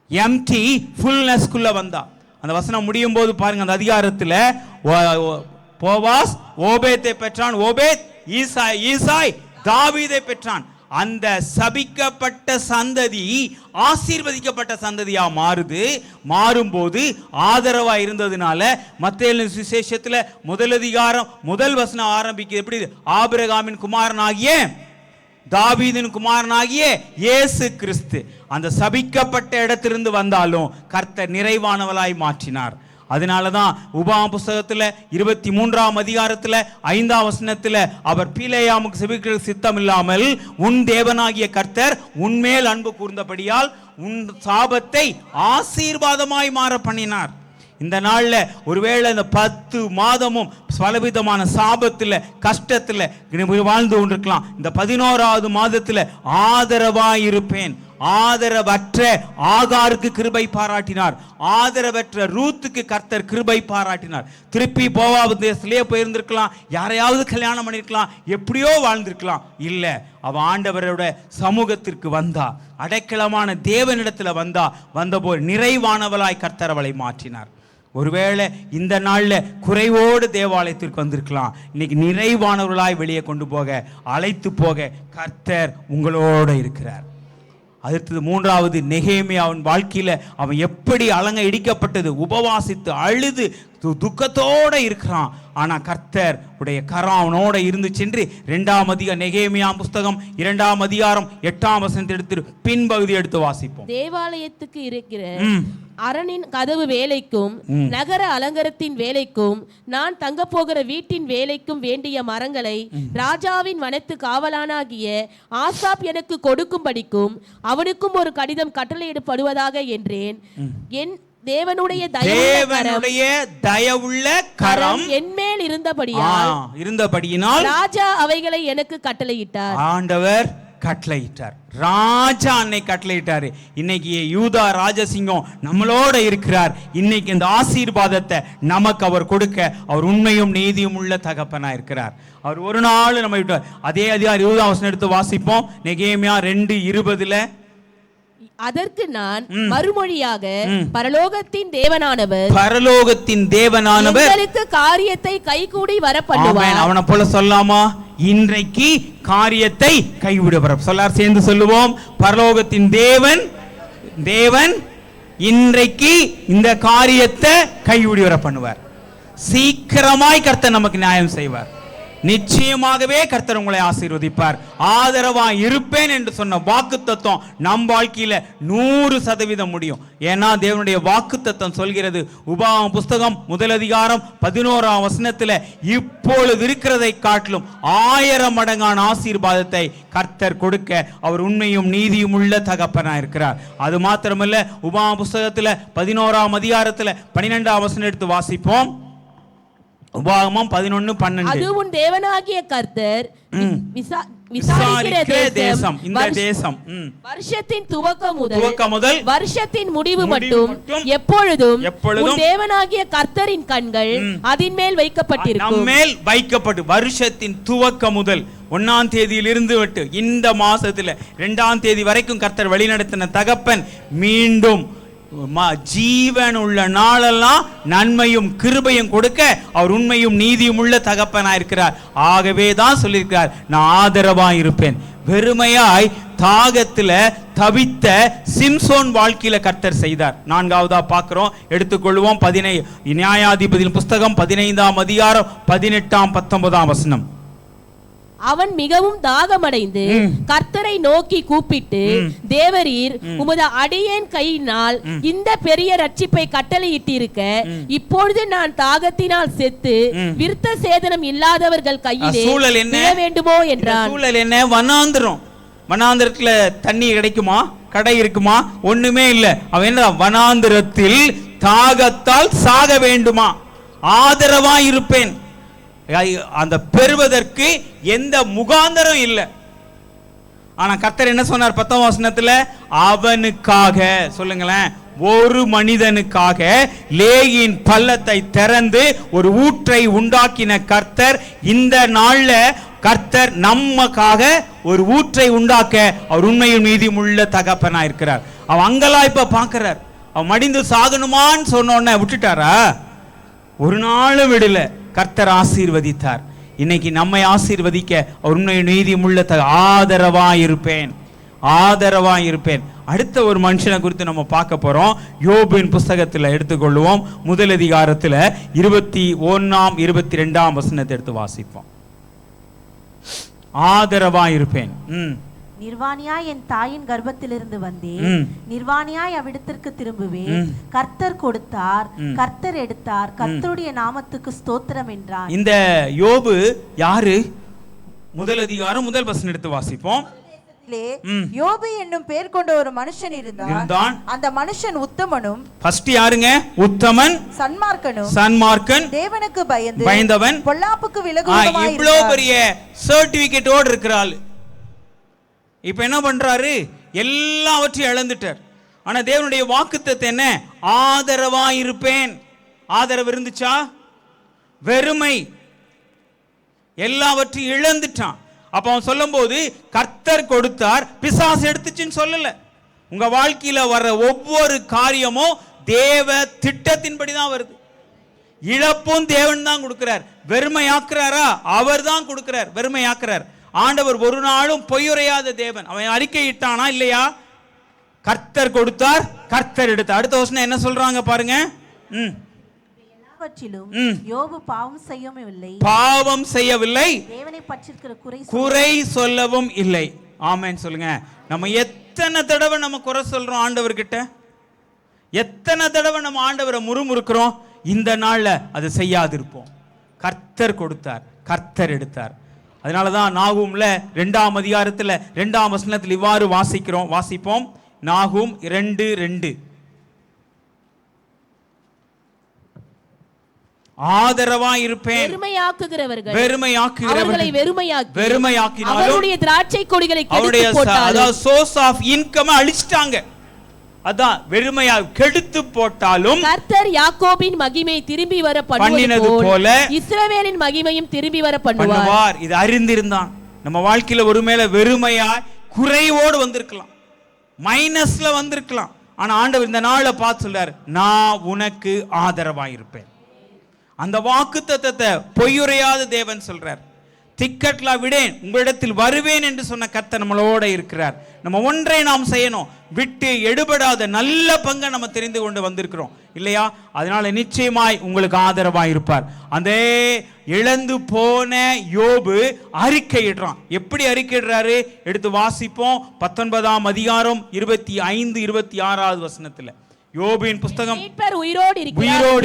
A: எம்டி ஃபுல்னஸ்க்குள்ள வந்தா. அந்த வசனம் முடியும் போது பாருங்க, அந்த அதிகாரத்தில் போவாஸ் ஓபேத்தை பெற்றான், ஓபேத் ஈசாய் தாவீதை பெற்றான். அந்த சபிக்கப்பட்ட சந்ததி ஆசீர்வதிக்கப்பட்ட சந்ததியா மாறும்போது ஆதரவா இருந்ததுனால மத்தேயு சுவிசேஷத்துல 1 அதிகாரம் 1 வசனம் ஆரம்பிக்குது. எப்படி? ஆபிரகாமின் குமாரனாகிய தாவீதின் குமாரனாகிய இயேசு கிறிஸ்து அந்த சபிக்கப்பட்ட இடத்திலிருந்து வந்தாலும் கர்த்தர் நிறைவானவளாய் மாற்றினார். அதனாலதான் உபாகம புஸ்தகத்துல 23ஆம் அதிகாரத்துல 5ஆம் வசனத்துல, அவர் பீலேயாமுக்கு செபிக்கிற சித்தம் இல்லாமல் உன் தேவனாகிய கர்த்தர் உன்மேல் அன்பு கூர்ந்தபடியால் உன் சாபத்தை ஆசீர்வாதமாய் மாற பண்ணினார். இந்த நாள்ல ஒருவேளை இந்த 10 மாதமும் பலவிதமான சாபத்துல கஷ்டத்துல வாழ்ந்து கொண்டிருக்கலாம். இந்த 11ஆவது மாதத்துல ஆதரவாய் இருப்பேன். ஆதரவற்ற ஆகாருக்கு கிருபை பாராட்டினார், ஆதரவற்ற ரூத்துக்கு கர்த்தர் கிருபை பாராட்டினார். திருப்பி போவாபு தேசத்திலே போயிருந்திருக்கலாம், யாரையாவது கல்யாணம் பண்ணிருக்கலாம், எப்படியோ வாழ்ந்திருக்கலாம். இல்ல, அவ ஆண்டவரோட சமூகத்திற்கு வந்தா, அடைக்கலமான தேவனிடத்துல வந்தபோது நிறைவானவளாய் கர்த்தர் அவளை மாற்றினார். ஒருவேளை இந்த நாள்ல குறைவோடு தேவாலயத்திற்கு வந்திருக்கலாம், இன்னைக்கு நிறைவானவர்களாய் வெளியே கொண்டு போக அழைத்து போக கர்த்தர் உங்களோட இருக்கிறார். அடுத்தது 3வது நெகேமியாவின் வாழ்க்கையில அவன் எப்படி அலங்க இடிக்கப்பட்டது, உபவாசித்து அழுது துக்கத்தோட இருக்கிறான். ஆனா கர்த்தர் உடைய கரம் அவனோட இருந்து சென்று 2ஆம் அதிகாரம் நெகேமியா புஸ்தகம் 2ஆம் அதிகாரம் 8ஆம் வசனத்தை எடுத்து பின்பகுதி எடுத்து வாசிப்போம்.
B: தேவாலயத்துக்கு இருக்கிற அரணின் கதவு வேலைக்கும் நகர அலங்கரத்தின் வேலைக்கும் நான் தங்க போகிற வீட்டின் வேலைக்கும் வேண்டிய மரங்களை ராஜாவின் வனத்து காவலானாகிய ஆசாப் எனக்கு கொடுக்கும்படிக்கும் அவனுக்கும் ஒரு கடிதம் கட்டளையிடப்படுவதாக என்றேன். என் தேவனுடைய தயவுள்ள கரம் என்மேல் இருந்தபடியால் ராஜா அவைகளை எனக்கு கட்டளையிட்டார்.
A: ஆண்டவர் கட்டளையிட்டார், ராஜா அன்னை கட்டளையிட்டாரு. இன்னைக்கு யூதா ராஜசிங்கம் நம்மளோட இருக்கிறார். இன்னைக்கு இந்த ஆசீர்வாதத்தை நமக்கு அவர் கொடுக்க அவர் உண்மையும் நீதியும் உள்ள தகப்பனா இருக்கிறார். அவர் ஒரு நாள் நம்ம அதே அதிகாரம் 20ஆம் வசனம் எடுத்து வாசிப்போம். நெகேமியா 2:20.
B: அதற்கு நான் மறுமொழியாக, பரலோகத்தின் தேவனானவர் உங்களுக்கு காரியத்தை கைகூடி வர பண்ணுவார்.
A: அவனை போல சொல்லாமா? இன்றைக்கு காரியத்தை கைவிட வர சொல்லார். சேர்ந்து சொல்லுவோம். பரலோகத்தின் தேவன் இன்றைக்கு இந்த காரியத்தை கைவிடி வர பண்ணுவார். சீக்கிரமாய் கர்த்தர் நமக்கு நியாயம் செய்வார். நிச்சயமாகவே கர்த்தர் உங்களை ஆசீர்வதிப்பார். ஆதரவா இருப்பேன் என்று சொன்ன வாக்குத்தத்தம் நம் வாழ்க்கையில 100% முடியும். ஏன்னா தேவனுடைய வாக்குத்தத்தம் சொல்கிறது, உபாகம புஸ்தகம் 1 அதிகாரம் 11ஆம் வசனத்துல, இப்பொழுது இருக்கிறதை காட்டிலும் 1000 மடங்கான ஆசீர்வாதத்தை கர்த்தர் கொடுக்க அவர் உண்மையும் நீதியும் உள்ள தகப்பனா இருக்கிறார். அது மாத்திரமல்ல, உபாகம புஸ்தகத்துல 11ஆம் அதிகாரத்துல 12ஆம் வசனம் எடுத்து வாசிப்போம். உபாகமம் 11:12.
B: அது உன் தேவனாகிய கர்த்தர் விசாரிக்கிற தேசம். இந்த தேசம் வருஷத்தின் துவக்கம் முதல் வருஷத்தின் முடிவு மட்டும் எப்பொழுதும் உன் தேவனாகிய கர்த்தரின் கண்கள் அதின் மேல் வைக்கப்பட்டிருக்கும்.
A: நம்ம மேல் வைக்கப்பட்டு வருஷத்தின் துவக்கம் முதல் 1ஆம் தேதியிலிருந்து விட்டு இந்த மாசத்துல 2ஆம் தேதி வரைக்கும் கர்த்தர் வழிநடத்தின தகப்பன் மீண்டும் ஜீவன் உள்ள நாளெல்லாம் நன்மையும் கிருபையும் கொடுக்க அவர் உண்மையும் நீதியும் உள்ள தகப்பனாய் இருக்கிறார். ஆகவே தான் சொல்லியிருக்கிறார், நான் ஆதரவா இருப்பேன். வெறுமையாய் தாகத்துல தவித்த சிம்சோன் வாழ்க்கையில கர்த்தர் செய்தார். 4வதா பார்க்கிறோம், எடுத்துக்கொள்வோம். நியாயாதிபதியின் புஸ்தகம் 15ஆம் அதிகாரம் 18-19 வசனம்.
B: அவன் மிகவும் தாகமடைந்து கர்த்தரை நோக்கி கூப்பிட்டு, தேவரீர் உமது அடியேன் கையினால் இந்த பெரிய ரட்சிப்பை கட்டளையிட்டிருக்க இப்பொழுது நான் தாகத்தினால் செத்து விருத்த சேதனம் இல்லாதவர்கள் கையிலே விழ வேண்டுமோ என்றான்.
A: சூழல் என்ன? வனாந்திரம். வனாந்திரத்துல தண்ணி கிடைக்குமா? கடை இருக்குமா? ஒண்ணுமே இல்ல. அவன் என்ன? வனாந்திரத்தில் தாகத்தால் சாக வேண்டுமா? ஆதரவா இருப்பேன். அந்த பெறுவதற்கு எந்த முகாந்தரம் இல்லை. ஆனா கர்த்தர் என்ன சொன்னார் 10ஆம் வசனத்துல? அவனுக்காக, சொல்லுங்களேன், ஒரு மனிதனுக்காக லேயின் பள்ளத்தை திறந்து ஒரு ஊற்றை உண்டாக்கின கர்த்தர் இந்த நாள்ல கர்த்தர் நமக்காக ஒரு ஊற்றை உண்டாக்க அவர் உண்மையும் நீதியும் உள்ள தகப்பனா இருக்கிறார். அவன் அங்கலாய்ப்ப பார்க்கிறார். அவன் மடிந்து சாகணுமான்னு சொன்ன உடனே விட்டுட்டாரா? ஒரு நாளும் விடல. கர்த்தர் ஆசீர்வதித்தார். இன்னைக்கு நம்மை ஆசீர்வதிக்க அவர் உண்மையும் நீதியும் உள்ள ஆதரவா இருப்பேன், ஆதரவா இருப்பேன். அடுத்த ஒரு மனுஷனை குறித்து நம்ம பார்க்க போறோம். யோபின் புஸ்தகத்தில் எடுத்துக்கொள்வோம். முதல் அதிகாரத்தில் 21ஆம் 22ஆம் வசனத்தை எடுத்து வாசிப்போம். ஆதரவா இருப்பேன்.
D: நிர்வாணியாய் என் தாயின் கர்ப்பத்திலிருந்து வந்தேன், நிர்வாணியாய் அவ்விடத்திற்கு திரும்புவேன். கர்த்தர் கொடுத்தார், கர்த்தர் எடுத்தார், கர்த்தருடைய நாமத்துக்கு ஸ்தோத்திரம் என்றான்.
A: இந்த யோபு யாரு? முதல் அதிகாரம் முதல் வசனம் எடுத்து வாசிப்போம்.
C: யோபு என்னும் பெயர் கொண்ட ஒரு மனுஷன் இருந்தான். அந்த மனுஷன் உத்தமனும்.
A: ஃபர்ஸ்ட் யாருங்க? உத்தமன்,
C: சன்மார்க்கனும்.
A: சன்மார்க்கன்,
C: தேவனுக்கு
A: பயந்தவன்,
C: பொல்லாப்புக்கு விலகுவதுமாய்.
A: இவ்வளவு பெரிய சர்டிபிகேட்டோட இருக்கிறாள். இப்ப என்ன பண்றாரு? எல்லாவற்றையும் இழந்துட்டார். ஆனா தேவனுடைய வாக்குத்தத்தம் என்ன? ஆதரவா இருப்பேன். ஆதரவு இருந்துச்சா? வெறுமை. எல்லாவற்றையும் இழந்துட்டான். அப்ப அவன் சொல்லும் போது கர்த்தர் கொடுத்தார், பிசாசு எடுத்துச்சுன்னு சொல்லல. உங்க வாழ்க்கையில வர்ற ஒவ்வொரு காரியமும் தேவ திட்டத்தின்படிதான் வருது. இழப்பும் தேவன் தான் கொடுக்கிறார். வெறுமையாக்குறாரா? அவர் தான் கொடுக்கிறார். வெறுமையாக்குறார். ஆண்டவர் ஒரு நாளும் பொய்யுரையாத தேவன். அவன் அறிக்கையிட்டானா இல்லையா? கர்த்தர் கொடுத்தார், கர்த்தர் எடுத்தார். அடுத்த வசனம் என்ன சொல்றாங்க பாருங்க.
D: யோபு பாவம் செய்யவில்லை,
A: பாவம் செய்யவில்லை,
D: தேவனை பற்றியிருக்கிற
A: குறை சொல்லவும் இல்லை. ஆமென் சொல்லுங்க. நம்ம எத்தனை தடவை நம்ம குறை சொல்றோம் ஆண்டவர்கிட்ட? எத்தனை தடவை நம்ம ஆண்டவரை முறுமுறுக்கிறோம்? இந்த நாள்ல அது செய்யாதிருப்போம். கர்த்தர் கொடுத்தார், கர்த்தர் எடுத்தார். அதனாலதான் நாகூம்ல 2ஆம் அதிகாரத்துல 2ஆம் வசனத்தில் இவ்வாறு வாசிப்போம். நாகூம் 2:2. ஆதரவா இருப்பேன்.
B: வெறுமையாக்குகிறவர்களை
A: வெறுமையாக்கினாலும்
B: அவருடைய திராட்சை கொடிகளை கெடுத்து போட்டாலும்,
A: சோர்ஸ் ஆஃப் இன்கம் அழிச்சிட்டாங்க. அதான் வெறுமையா கெடுத்து போட்டாலும்
B: கர்த்தர் யாக்கோபின் மகிமை திரும்பி வர பண்ணினது போல இஸ்ரவேலின் மகிமையும் திரும்பி வர பண்ணுவார்.
A: இது அறிந்திருந்தான். நம்ம வாழ்க்கையில ஒருவேளை வெறுமையா குறைவோடு வந்திருக்கலாம், மைனஸ்ல வந்திருக்கலாம். ஆனா ஆண்டவர் இந்த நாளை பார்த்து சொல்றாரு, நான் உனக்கு ஆதரவா இருப்பேன். அந்த வாக்குத்தத்தத்தை பொய்யுரையாத தேவன் சொல்றார். திக்கட்லா விடேன், உங்களிடத்தில் வருவேன் என்று சொன்ன கர்த்தர் நம்மளோட இருக்கிறார். நம்ம ஒன்றை நாம் செய்யணும். விட்டு எடுபடாத நல்ல பங்கை நம்ம தெரிந்து கொண்டு வந்திருக்கிறோம் இல்லையா? அதனால நிச்சயமாய் உங்களுக்கு ஆதரவாய் இருப்பார். அந்த இழந்து போன யோபு அறிக்கையிடுறான். எப்படி அறிக்கையிடுறாரு? எடுத்து வாசிப்போம். 19ஆம் அதிகாரம் 25, 26வது வசனத்துல. யோபின் புஸ்தகம்.
B: உயிரோடு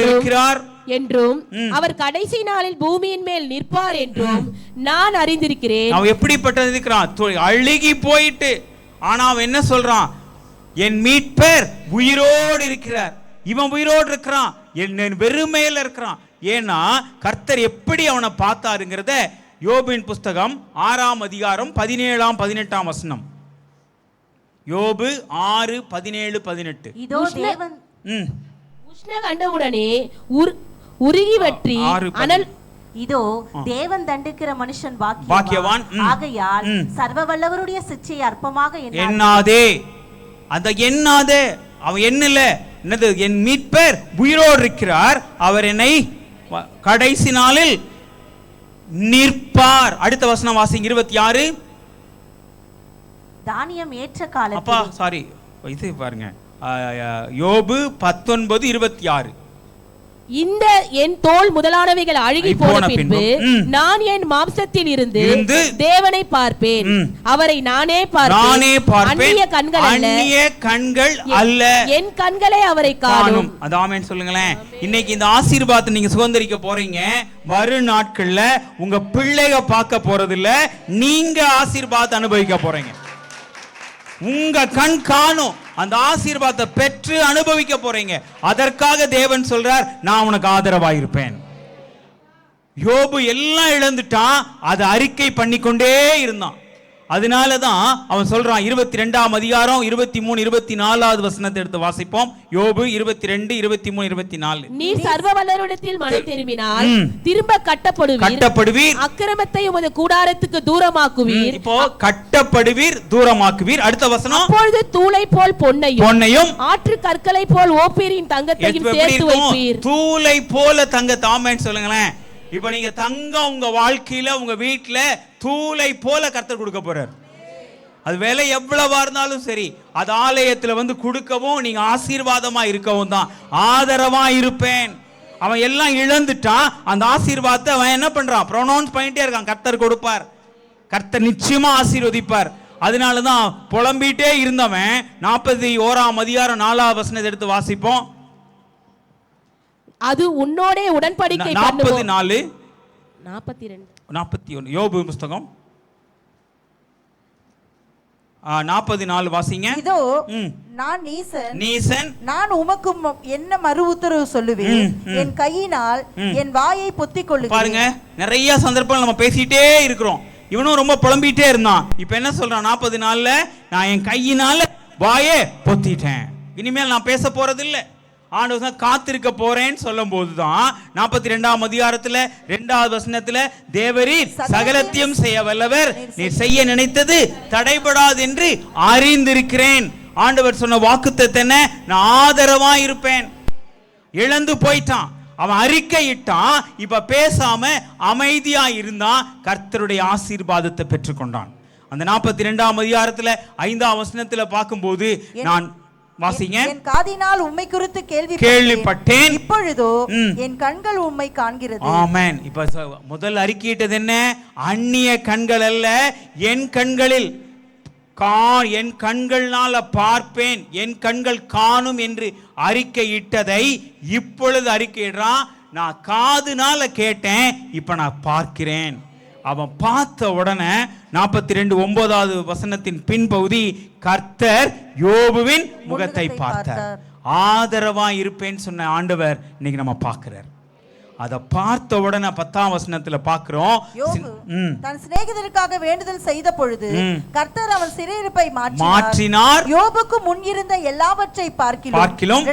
A: இருக்கிறார்
B: என்றும் அவர் கடைசி நாளில் பூமியின் மேல் நிற்பார் என்றும் நான் அறிந்திருக்கிறேன்.
A: அவன் எப்படிப்பட்டது இருக்கிறான்? அழுகி போயிட்டு, ஆனா அவன் என்ன சொல்றான்? என் மீட்பர் உயிரோடு இருக்கிறார். இவன் உயிரோடு இருக்கிறான், என் வெறுமையில இருக்கிறான். ஏன்னா கர்த்தர் எப்படி அவனை பார்த்தாருங்கிறத யோபின் புஸ்தகம் 6ஆம் அதிகாரம் 17, 18 வசனம். யோபு 6, 17, 18.
D: இதோ தேவன்
B: உஷ்ண கண்டவுடனே உருகி வற்றி அனல்.
D: இதோ தேவன் தண்டிக்கிற மனுஷன் பாக்கியவான். ஆகையால் சர்வ வல்லவருடைய சிட்சை அற்பமாக
A: எண்ணாதே. அந்த எண்ணாதே. அவன் என்னல என்னது? என் மீட்பர் உயிரோடு இருக்கிறார், அவர் என்னை கடைசி நாளில் நிற்பார். அடுத்த வசனம் வாசிங்க. 26.
D: தானியம் ஏற்ற காலத்தில்.
A: அப்பா சாரி, இது பாருங்க. யோபு 19, 26.
B: இந்த என் தோல் முதலானவைகள் அழுகி போன பின்பு நான் என் மாம்சத்தில் இருந்து தேவனை பார்ப்பேன். அவரை நானே பார்ப்பேன். அந்நிய கண்கள் அல்ல, என் கண்களே அவரை காணும்.
A: அது ஆமென் சொல்லுங்களேன். இன்னைக்கு இந்த ஆசீர்வாதத்தை நீங்க சுதந்திரிக்க போறீங்க. வரும் நாட்கள்ல உங்க பிள்ளைக பார்க்க போறது இல்ல, நீங்க ஆசீர்வாதத்தை அனுபவிக்க போறீங்க. உங்க கண் காணும், அந்த ஆசீர்வாதத்தை பெற்று அனுபவிக்க போறீங்க. அதற்காக தேவன் சொல்றார், நான் உனக்கு ஆதரவாயிருப்பேன். யோபு எல்லாம் இழந்துட்டான், அதை அறிக்கை பண்ணிக்கொண்டே இருந்தான். அதனாலதான் அவன் சொல்றான். 22ஆம் அதிகாரம் 23 24வது வசனத்தை எடுத்து வாசிப்போம். யோபு 22 23 24.
B: நீர் சர்வ வல்லவரிடத்தில் மனம் திரும்பினால் திரும்ப கட்டப்படுவீர், அக்கிரமத்தை உமது கூடாரத்துக்கு தூரமாக்குவீர்.
A: இப்போ கட்டப்படுவீர், தூரமாக்குவீர். அடுத்த வசனம்,
B: அப்பொழுது தூளை போல் பொன்னையும் ஆற்று கற்களை போல் ஓப்பீரின் தங்கத்தையும் சேர்த்து வைப்பீர்.
A: தூளை போல தங்கத்தை. ஆமென் சொல்லுங்களேன். இப்ப நீங்க தங்கம் உங்க வாழ்க்கையில உங்க வீட்டுல தூளை போல கர்த்தர் கொடுக்க போறார். அது விலை எவ்வளவா இருந்தாலும் சரி, அது ஆலயத்துல வந்து கொடுக்கவும் நீங்க ஆசீர்வாதமா இருக்கவும் தான். ஆதரவா இருப்பேன். அவன் எல்லாம் இழந்துட்டான், அந்த ஆசீர்வாதத்தை அவன் என்ன பண்றான்? ப்ரொனவுன்ஸ் பண்ணிட்டே இருக்கான். கர்த்தர் கொடுப்பார், கர்த்தர் நிச்சயமா ஆசீர்வதிப்பார். அதனாலதான் புலம்பிட்டே இருந்தவன் 41ஆம் அதிகாரம் 4வது வசனத்தை எடுத்து வாசிப்போம்.
B: அது உன்னோடே உடன்படிக்கை
A: 44
B: 42
A: 41 யோபு புத்தகம் 44 வாசிங்க.
C: இதோ நான் நீசன், நான் உமக்கு என்ன மறு உத்தரவு சொல்லுவேன்? என் கையினால் என் வாயை பொத்திக் கொள்ளுகிறேன்.
A: பாருங்க, நிறைய சந்தர்ப்பங்கள் நம்ம பேசிட்டே இருக்கிறோம். இவனும் ரொம்ப புலம்பிட்டே இருந்தான். இப்ப என்ன சொல்றான்? 44ல நான் என் கையினால வாயை பொத்திட்டேன், இனிமேல் நான் பேச போறது இல்லை. ஆண்டவர் காத்திருக்க போறேன்னு சொல்லும் போதுதான் 42ஆம் அதிகாரத்துல 2வது வசனத்துல தேவரீர் சகலத்தையும் செய்ய வல்லவர், நீ செய்ய நினைத்தது தடைபடாது என்று அறிந்திருக்கிறேன். ஆண்டவர் சொன்ன வாக்குத்தத்தம் என்ன? நான் ஆதரவா இருப்பேன். இழந்து போயிட்டான், அவன் அறிக்கையிட்டான். இப்ப பேசாம அமைதியா இருந்தான், கர்த்தருடைய ஆசீர்வாதத்தை பெற்றுக்கொண்டான். அந்த 42ஆம் அதிகாரத்துல 5ஆம் வசனத்துல பார்க்கும்போது, நான் வாசிங்க.
C: என் காதினால் உம்மை குறித்து
A: கேள்விப்பட்டேன்,
C: இப்பொழுதோ என் கண்கள் உம்மை காண்கிறது.
A: ஆமென். இப்ப முதல் அறிக்கையிட்டது என்ன? அந்நிய கண்கள் அல்ல, என் கண்களில் என் கண்கள்னால பார்ப்பேன், என் கண்கள் காணும் என்று அறிக்கையிட்டதை இப்பொழுது அறிக்கையிடுறான். நான் காதுனால கேட்டேன், இப்ப நான் பார்க்கிறேன். அவன் பார்த்த உடனே 42:9வது வசனத்தின் பின்பகுதி, கர்த்தர் யோபுவின் முகத்தை பார்த்தார். ஆதரவா இருப்பேன்னு சொன்ன ஆண்டவர் இன்னைக்கு நம்ம பார்க்கிறார். அதை பார்த்த உடனே 10ஆம் வசனத்துல பார்க்கிறோம்.
C: தன் சிநேகிதருக்காக வேண்டுதல் செய்த பொழுது கர்த்தர் அவன் சிறையிருப்பை
A: மாற்றினார்.
C: யோபுக்கு முன் இருந்த எல்லாவற்றை பார்க்கிலும்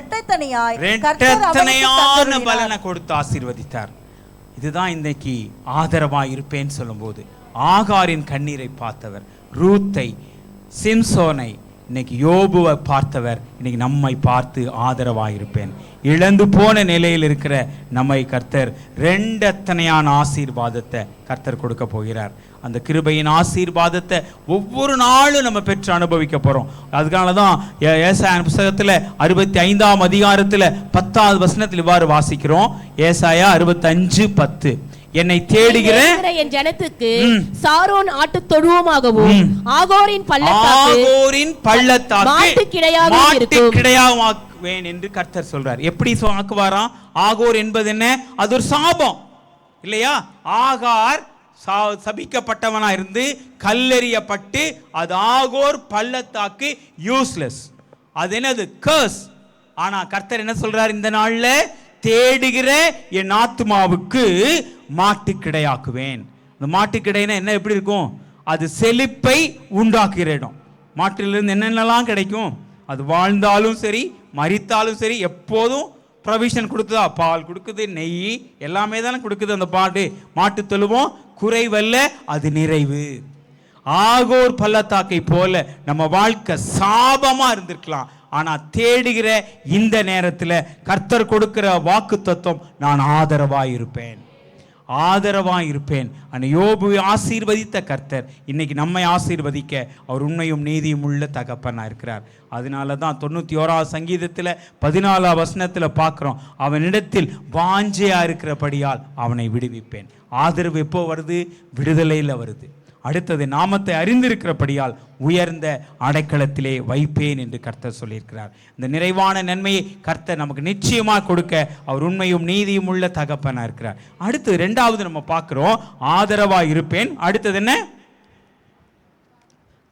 A: இரட்டைத்தனையான பலனை கொடுத்து ஆசீர்வதித்தார். இதுதான் இன்னைக்கு ஆதரவா இருப்பேன்னு சொல்லும்போது, ஆகாரின் கண்ணீரை பார்த்தவர், ரூத்தை, சிம்சோனை, இன்னைக்கு யோபுவை பார்த்தவர் இன்னைக்கு நம்மை பார்த்து ஆதரவாக இருப்பேன். இழந்து போன நிலையில் இருக்கிற நம்மை கர்த்தர் ரெண்டத்தனையான ஆசீர்வாதத்தை கர்த்தர் கொடுக்க போகிறார். அந்த கிருபையின் ஆசீர்வாதத்தை ஒவ்வொரு நாளும் நம்ம பெற்று அனுபவிக்க போறோம். அதனால தான் ஏசாயா புத்தகத்தில் 65ஆம் அதிகாரத்தில் 10வது வசனத்தில் இவ்வாறு வாசிக்கிறோம். ஏசாயா 65:10, என்னை தேடுகிற
B: என் ஜனத்துக்கு சாரோன் ஆட்டு தொழுவமாகவும் ஆகோரின் பள்ளத்தாக்கு
A: மாட்டுக்கிடையாகுவேன் என்று கர்த்தர் சொல்றார். எப்படி ஆக்குவாராம்? ஆகோர் என்பது என்ன? அது ஒரு சாபம் இல்லையா? ஆகார் சபிக்கப்பட்டவனா இருந்து கல்லெறியப்பட்டு, அது ஆகோர் பள்ளத்தாக்கு யூஸ்லெஸ், அது என்னது? கர்ஸ். ஆனா கர்த்தர் என்ன சொல்றார் இந்த நாள்ல? தேடுகிற என் ஆத்துமாவுக்கு மாட்டுக்கிடையாக்குவேன். இந்த மாட்டுக்கிடைனா என்ன? எப்படி இருக்கும்? அது செழிப்பை உண்டாக்குகிற இடம். மாட்டிலிருந்து என்னென்னலாம் கிடைக்கும்? அது வாழ்ந்தாலும் சரி மரித்தாலும் சரி எப்போதும் ப்ரொவிஷன் கொடுக்குதா? பால் கொடுக்குது, நெய் எல்லாமே தானே கொடுக்குது அந்த மாட்டு தொழுவோம். குறைவல்ல, அது நிறைவு. ஆகோர் பள்ளத்தாக்கை போல நம்ம வாழ்க்கை சாபமா இருந்திருக்கலாம். ஆனா தேடுகிற இந்த நேரத்தில் கர்த்தர் கொடுக்கிற வாக்கு தத்துவம், நான் ஆதரவாய் இருப்பேன். ஆதரவாக இருப்பேன். அந்த யோபுவை ஆசீர்வதித்த கர்த்தர் இன்னைக்கு நம்மை ஆசீர்வதிக்க அவர் உண்மையும் நீதியும் உள்ள தகப்பனாக இருக்கிறார். அதனால தான் 91ஆம் சங்கீதத்தில் 14ஆம் வசனத்தில் பார்க்குறோம், அவனிடத்தில் வாஞ்சையாக இருக்கிறபடியால் அவனை விடுவிப்பேன். ஆதரவு எப்போ வருது? விடுதலையில் வருது. அடுத்தது நாமத்தை அறிந்திருக்கிறபடியால் உயர்ந்த அடைக்கலத்திலே வைப்பேன் என்று கர்த்தர் சொல்லியிருக்கிறார். இந்த நிறைவான நன்மையை கர்த்தர் நமக்கு நிச்சயமாக கொடுக்க அவர் உண்மையும் நீதியும் உள்ள தகப்பனா இருக்கிறார். அடுத்து இரண்டாவது நம்ம பார்க்கிறோம், ஆதரவா இருப்பேன். அடுத்தது என்ன?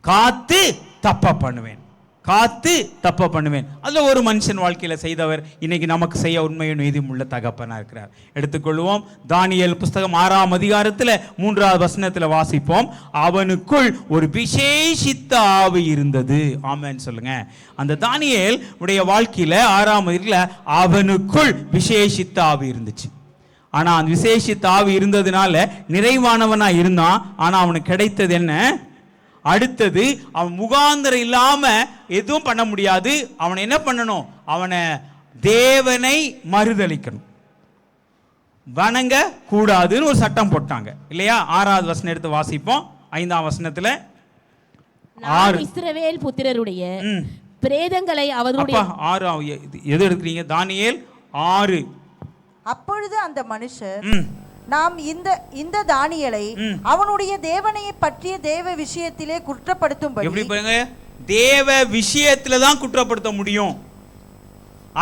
A: காத்து தப்ப பண்ணுவேன். காத்து தப்ப பண்ணுவேன். அதில் ஒரு மனுஷன் வாழ்க்கையில் செய்தவர் இன்னைக்கு நமக்கு செய்ய உண்மையும் நீதியும் உள்ள தகப்பனா இருக்கிறார். எடுத்துக்கொள்வோம், தானியேல் புஸ்தகம் 6ஆம் அதிகாரத்தில் 3ஆவது வசனத்தில் வாசிப்போம். அவனுக்குள் ஒரு விசேஷித்த ஆவி இருந்தது. ஆமென் சொல்லுங்க. அந்த தானியேல் உடைய வாழ்க்கையில் 6ஆம் அதிகாரத்தில் அவனுக்குள் விசேஷித்த ஆவி இருந்துச்சு. ஆனால் அந்த விசேஷித்த ஆவி இருந்ததுனால நிறைவானவனா இருந்தான். ஆனால் அவனுக்கு கிடைத்தது என்ன? அடுத்தது அவன் முகாந்திரம் இல்லாம எதுவும் பண்ண முடியாது. அவனை என்ன பண்ணணும்? அவனை தேவனை மறுதலிக்கணும், வணங்க கூடாதுன்னு ஒரு சட்டம் போட்டாங்க இல்லையா? 6ஆவது வசனம் எடுத்து வாசிப்போம். 5ஆம் வசனத்துல
B: இஸ்ரவேல் புத்திரருடைய பிரேதங்களை அவருடைய
A: 6 எது எடுக்கிறீங்க? தானியேல் 6.
C: அப்பொழுது அந்த மனுஷர், நாம் இந்த தானியேலை அவனுடைய தேவனையை பற்றிய தேவ விஷயத்திலே குற்றப்படுத்தும்படி.
A: எப்படி பாருங்க, தேவ விஷயத்துல தான் குற்றப்படுத்த முடியும்.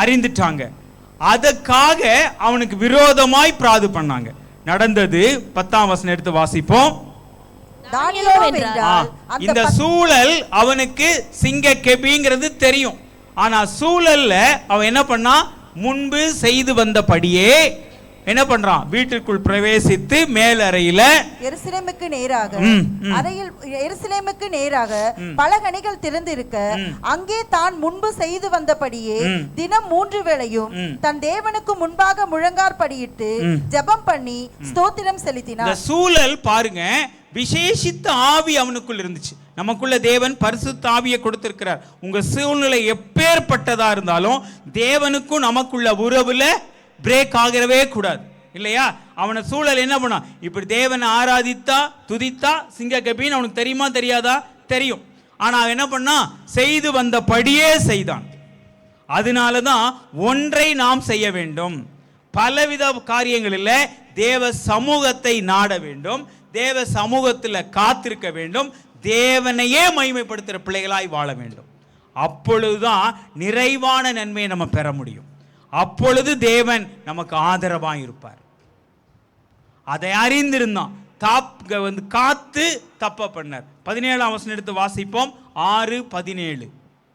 A: அறிந்துட்டாங்க. அதற்காக அவனுக்கு விரோதமாய் பிராது பண்ணாங்க. நடந்தது 10ஆம் வசனம் எடுத்து வாசிப்போம். இந்த சூழல் அவனுக்கு சிங்க கெபிங்கிறது தெரியும். ஆனா சூழல்ல அவன் என்ன பண்ணா? முன்பு செய்து வந்தபடியே என்ன பண்றான்? வீட்டிற்குள் பிரவேசித்து மேலறையில
C: எருசலேமுக்கு நேராக பலகணிகள் திறந்திருக்க அங்கே தான் முன்பு செய்து வந்தபடியே தினம் 3 வேளையும் தன் தேவனுக்கு முன்பாக முழங்காற்படியிட்டு ஜெபம் பண்ணி ஸ்தோத்திரம் செலுத்தினார்.
A: இந்த சூழல் பாருங்க, விசேஷித்த ஆவி அவனுக்குள் இருந்துச்சு. நமக்குள்ள தேவன் பரிசுத்த ஆவியை கொடுத்திருக்கிறார். உங்க சூழ்நிலை எப்பேற்பட்டதா இருந்தாலும் தேவனுக்கும் நமக்குள்ள உறவுல பிரேக் ஆகிறவே கூடாது இல்லையா? அவனை சூழல் என்ன பண்ணா? இப்படி தேவனை ஆராதித்தா துதித்தா சிங்க கபின்னு அவனுக்கு தெரியுமா தெரியாதா? தெரியும். ஆனா அவன் என்ன பண்ணா? செய்து வந்தபடியே செய்தான். அதனாலதான் ஒன்றை நாம் செய்ய வேண்டும். பலவித காரியங்களில் தேவ சமூகத்தை நாட வேண்டும், தேவ சமூகத்தில் காத்திருக்க வேண்டும், தேவனையே மகிமைப்படுத்துகிற பிள்ளைகளாய் வாழ வேண்டும். அப்பொழுதுதான் நிறைவான நன்மையை நம்ம பெற முடியும். அப்பொழுது தேவன் நமக்கு ஆதரவாக இருப்பார். அதை அறிந்திருந்தான். காத்து தப்ப பண்ணார். 17ஆம் வசனம் எடுத்து வாசிப்போம். 6:17.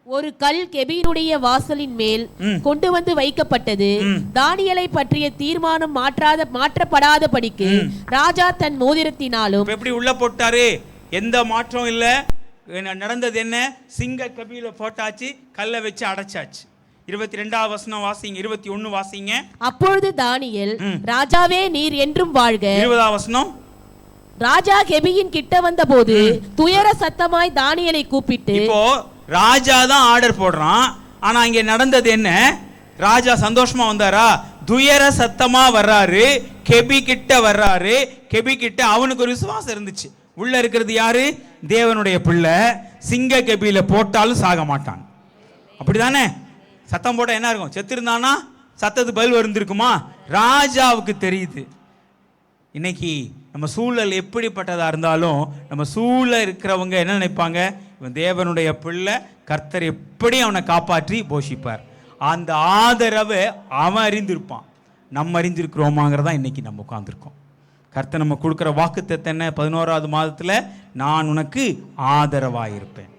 B: ஒரு கல் கெபீருடைய வாசலின் மேல் கொண்டு வந்து வைக்கப்பட்டது. தானியேலை பற்றிய தீர்மானம் மாற்றப்படாதபடிக்கு ராஜா தன் மோதிரத்தினாலும்.
A: எப்படி உள்ள போட்டாரு? எந்த மாற்றம் இல்ல. நடந்தது என்ன? சிங்க கபியில போட்டாச்சு, கல்லை வச்சு அடைச்சாச்சு. 22ஆம் வசனம் வாசிங்க. 21 வாசிங்க. அப்பொழுது
B: தானியேல், ராஜாவே நீர் என்றும் வாழ்க.
A: 20ஆம் வசனம்.
B: ராஜா கெபியின் கிட்ட வந்த போது துயர சத்தமாய் தானியேலை கூப்பிட்டு.
A: இப்போ ராஜா தான் ஆர்டர் போடுறான். ஆனா இங்க நடந்தது என்ன? ராஜா சந்தோஷமா வந்தாரா? துயர சத்தமா வர்றாரு. கெபி கிட்ட வர்றாரு. கெபி கிட்ட அவனுக்கு ஒரு விசுவாசம் இருந்துச்சு. உள்ள இருக்கிறது யாரு? தேவனுடைய பிள்ளை. சிங்க கெபியில போட்டாலும் சாக மாட்டான். அப்படிதானே? சத்தம் போட்ட என்ன இருக்கும்? செத்து இருந்தானா சத்தத்து பதில் வருந்திருக்குமா? ராஜாவுக்கு தெரியுது. இன்னைக்கு நம்ம சூழல் எப்படிப்பட்டதா இருந்தாலும் நம்ம சூழ இருக்கிறவங்க என்ன நினைப்பாங்க? இவன் தேவனுடைய பிள்ளை, கர்த்தர் எப்படி அவனை காப்பாற்றி போஷிப்பார். அந்த ஆதரவை அவன் அறிந்திருப்பான். நம்ம அறிந்திருக்கிறோமாங்கிறதா இன்னைக்கு நம்ம உட்கார்ந்துருக்கோம். கர்த்தர் நம்ம கொடுக்குற வாக்குத்தத்தம் என்ன? 11ஆவது மாதத்துல நான் உனக்கு ஆதரவாயிருப்பேன்,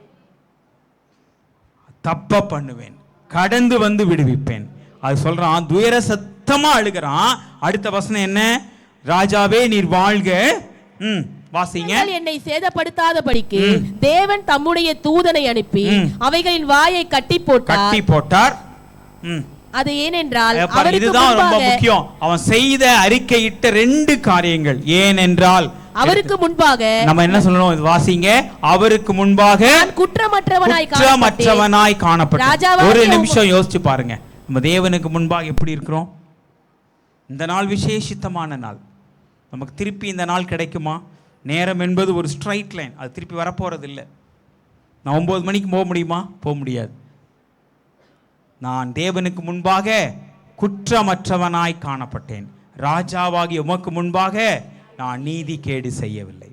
A: தப்ப பண்ணுவேன், கடந்து வந்து விடுவிப்பேன். அது சொல்றான். துயர சத்தமா அழுகிறான். அடுத்த வசனம் என்ன? ராஜாவே நீர் வாழ்க. வாசிங்க.
B: என்னை சேதப்படுத்தாதபடிக்கு தேவன் தம்முடைய தூதனை அனுப்பி அவைகளின் வாயை கட்டி போட்டார். அது ஏனென்றால்
A: இதுதான் ரொம்ப முக்கியம். அவன் செய்த அறிக்கையிட்ட 2 காரியங்கள். ஏனென்றால்
B: அவருக்கு முன்பாக
A: நம்ம என்ன சொல்லணும்? வாசிங்க. அவருக்கு முன்பாக குற்றமற்றவனாய் காணப்பட்டான். ஒரு நிமிஷம் யோசிச்சு பாருங்க. நம்ம தேவனுக்கு முன்பாக எப்படி இருக்கிறோம்? இந்த நாள் விசேஷித்தமான நாள். நமக்கு திருப்பி இந்த நாள் கிடைக்குமா? நேரம் என்பது ஒரு ஸ்ட்ரைட் லைன், அது திருப்பி வரப்போகிறது இல்லை. நான் 9 மணிக்கு போக முடியுமா? போக முடியாது. நான் தேவனுக்கு முன்பாக குற்றமற்றவனாய் காணப்பட்டேன், ராஜாவாகி உமக்கு முன்பாக நான் நீதி கேடு செய்யவில்லை.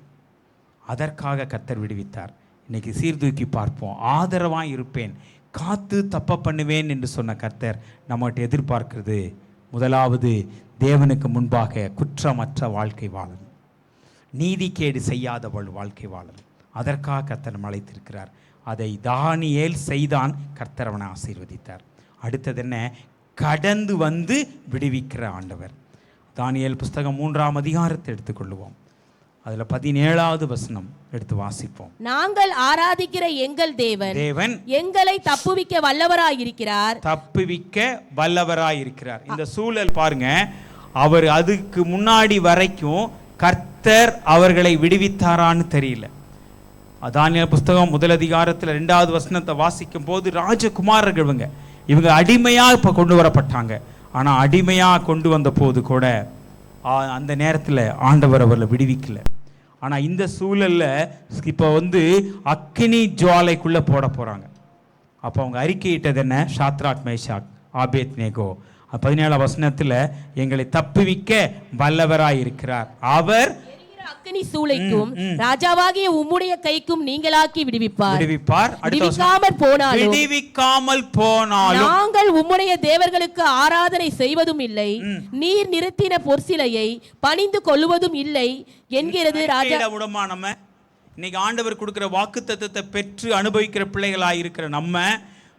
A: அதற்காக கர்த்தர் விடுவித்தார். இன்னைக்கு சீர்தூக்கி பார்ப்போம். ஆதரவாக இருப்பேன், காத்து தப்ப பண்ணுவேன் என்று சொன்ன கர்த்தர் நம்மகிட்ட எதிர்பார்க்கிறது, முதலாவது தேவனுக்கு முன்பாக குற்றமற்ற வாழ்க்கை வாழணும், நீதிகேடு செய்யாத வாழ்க்கை வாழணும். அதற்காக கர்த்தர் அழைத்திருக்கிறார். அதை தானியேல் செய்தான், கர்த்தர் அவனை ஆசீர்வதித்தார். அடுத்தது என்ன? கடந்து வந்து விடுவிக்கிற ஆண்டவர். தானியேல் புஸ்தகம் 3ஆம் அதிகாரத்தை எடுத்துக்கொள்ளுவோம். அதுல 17வது வசனம் எடுத்து வாசிப்போம்.
B: நாங்கள் ஆராதிக்கிற எங்கள் தேவன் எங்களை தப்புவிக்க வல்லவராயிருக்கிறார்.
A: தப்புவிக்க வல்லவராயிருக்கிறார். இந்த சூழல் பாருங்க, அவர் அதுக்கு முன்னாடி வரைக்கும் கர்த்தர் அவர்களை விடுவித்தாரான்னு தெரியல. தானியேல் புஸ்தகம் 1 அதிகாரத்தில் 2வது வசனத்தை வாசிக்கும் போது ராஜகுமாரர்கள் இவங்க அடிமையா இப்ப கொண்டு வரப்பட்டாங்க. ஆனா அடிமையா கொண்டு வந்த போது கூட அந்த நேரத்தில் ஆண்டவர் அவர்களை விடுவிக்கல. ஆனா இந்த சூழல்ல இப்ப அக்கினி ஜுவாலைக்குள்ள போட போறாங்க. அப்ப அவங்க அறிக்கையிட்டது என்ன? Shadrach, Meshach, Abednego. 17ஆம் வசனத்துல எங்களை தப்புவிக்க வல்லவராய் இருக்கிறார், அவர்
B: அக்கினி சூளைக்கும் ராஜாவாகிய உம்முடைய கைக்கும் நீங்களாக்கி விடுவிப்பார்.
A: விடுவிக்காமல் போனாலும்
B: நாங்கள் உம்முடைய தேவர்களுக்கு ஆராதனை செய்வதும் இல்லை, நீர் நிறுத்தின பொற்சிலையை பணிந்து கொள்வதும் இல்லை என்கிறது ராஜா.
A: நம்ம இன்னைக்கு ஆண்டவர் கொடுக்கிற வாக்குத்தத்தத்தை பெற்று அனுபவிக்கிற பிள்ளைகளாய் இருக்கிற நம்ம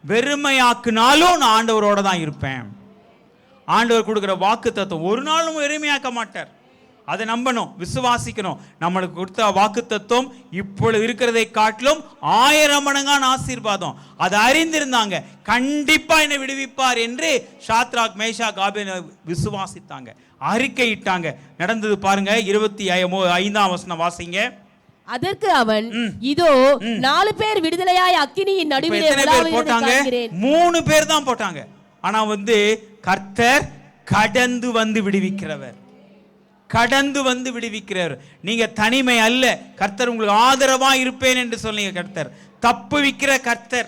A: வெறுமையாக்குனாலும் நான் ஆண்டவரோட தான் இருப்பேன். ஆண்டவர் கொடுக்கிற வாக்குத்தத்தம் ஒரு நாளும் வெறுமையாக்க மாட்டார். அதை நம்பணும், விசுவாசிக்கணும். நம்மளுக்கு கொடுத்த வாக்குத்தத்தம் இப்பொழுது இருக்கிறதை காட்டிலும் 1000 மடங்கான ஆசீர்வாதம். அதை அறிந்திருந்தாங்க, கண்டிப்பா என்னை விடுவிப்பார் என்று ஷாத்ராக், மேஷாக், ஆபேத்நேகோ விசுவாசித்தாங்க, அறிக்கையிட்டாங்க. நடந்தது பாருங்க. 25ஆம் வசனம் வாசிங்க.
B: அதற்கு அவன், இதோ 4 பேர் விடுதலையாய் அக்கினியின் நடுவிலே
A: போட்டாங்க. 3 பேர் தான் போட்டாங்க. ஆனா கர்த்தர் கடந்து வந்து விடுவிக்கிறவர், கடந்து வந்து விடுவிக்கிறார். நீங்க தனிமை அல்ல, கர்த்தர் உங்களுக்கு ஆதரவா இருப்பேன் என்று சொன்னீங்க. கர்த்தர் தப்புவிக்கிற கர்த்தர்,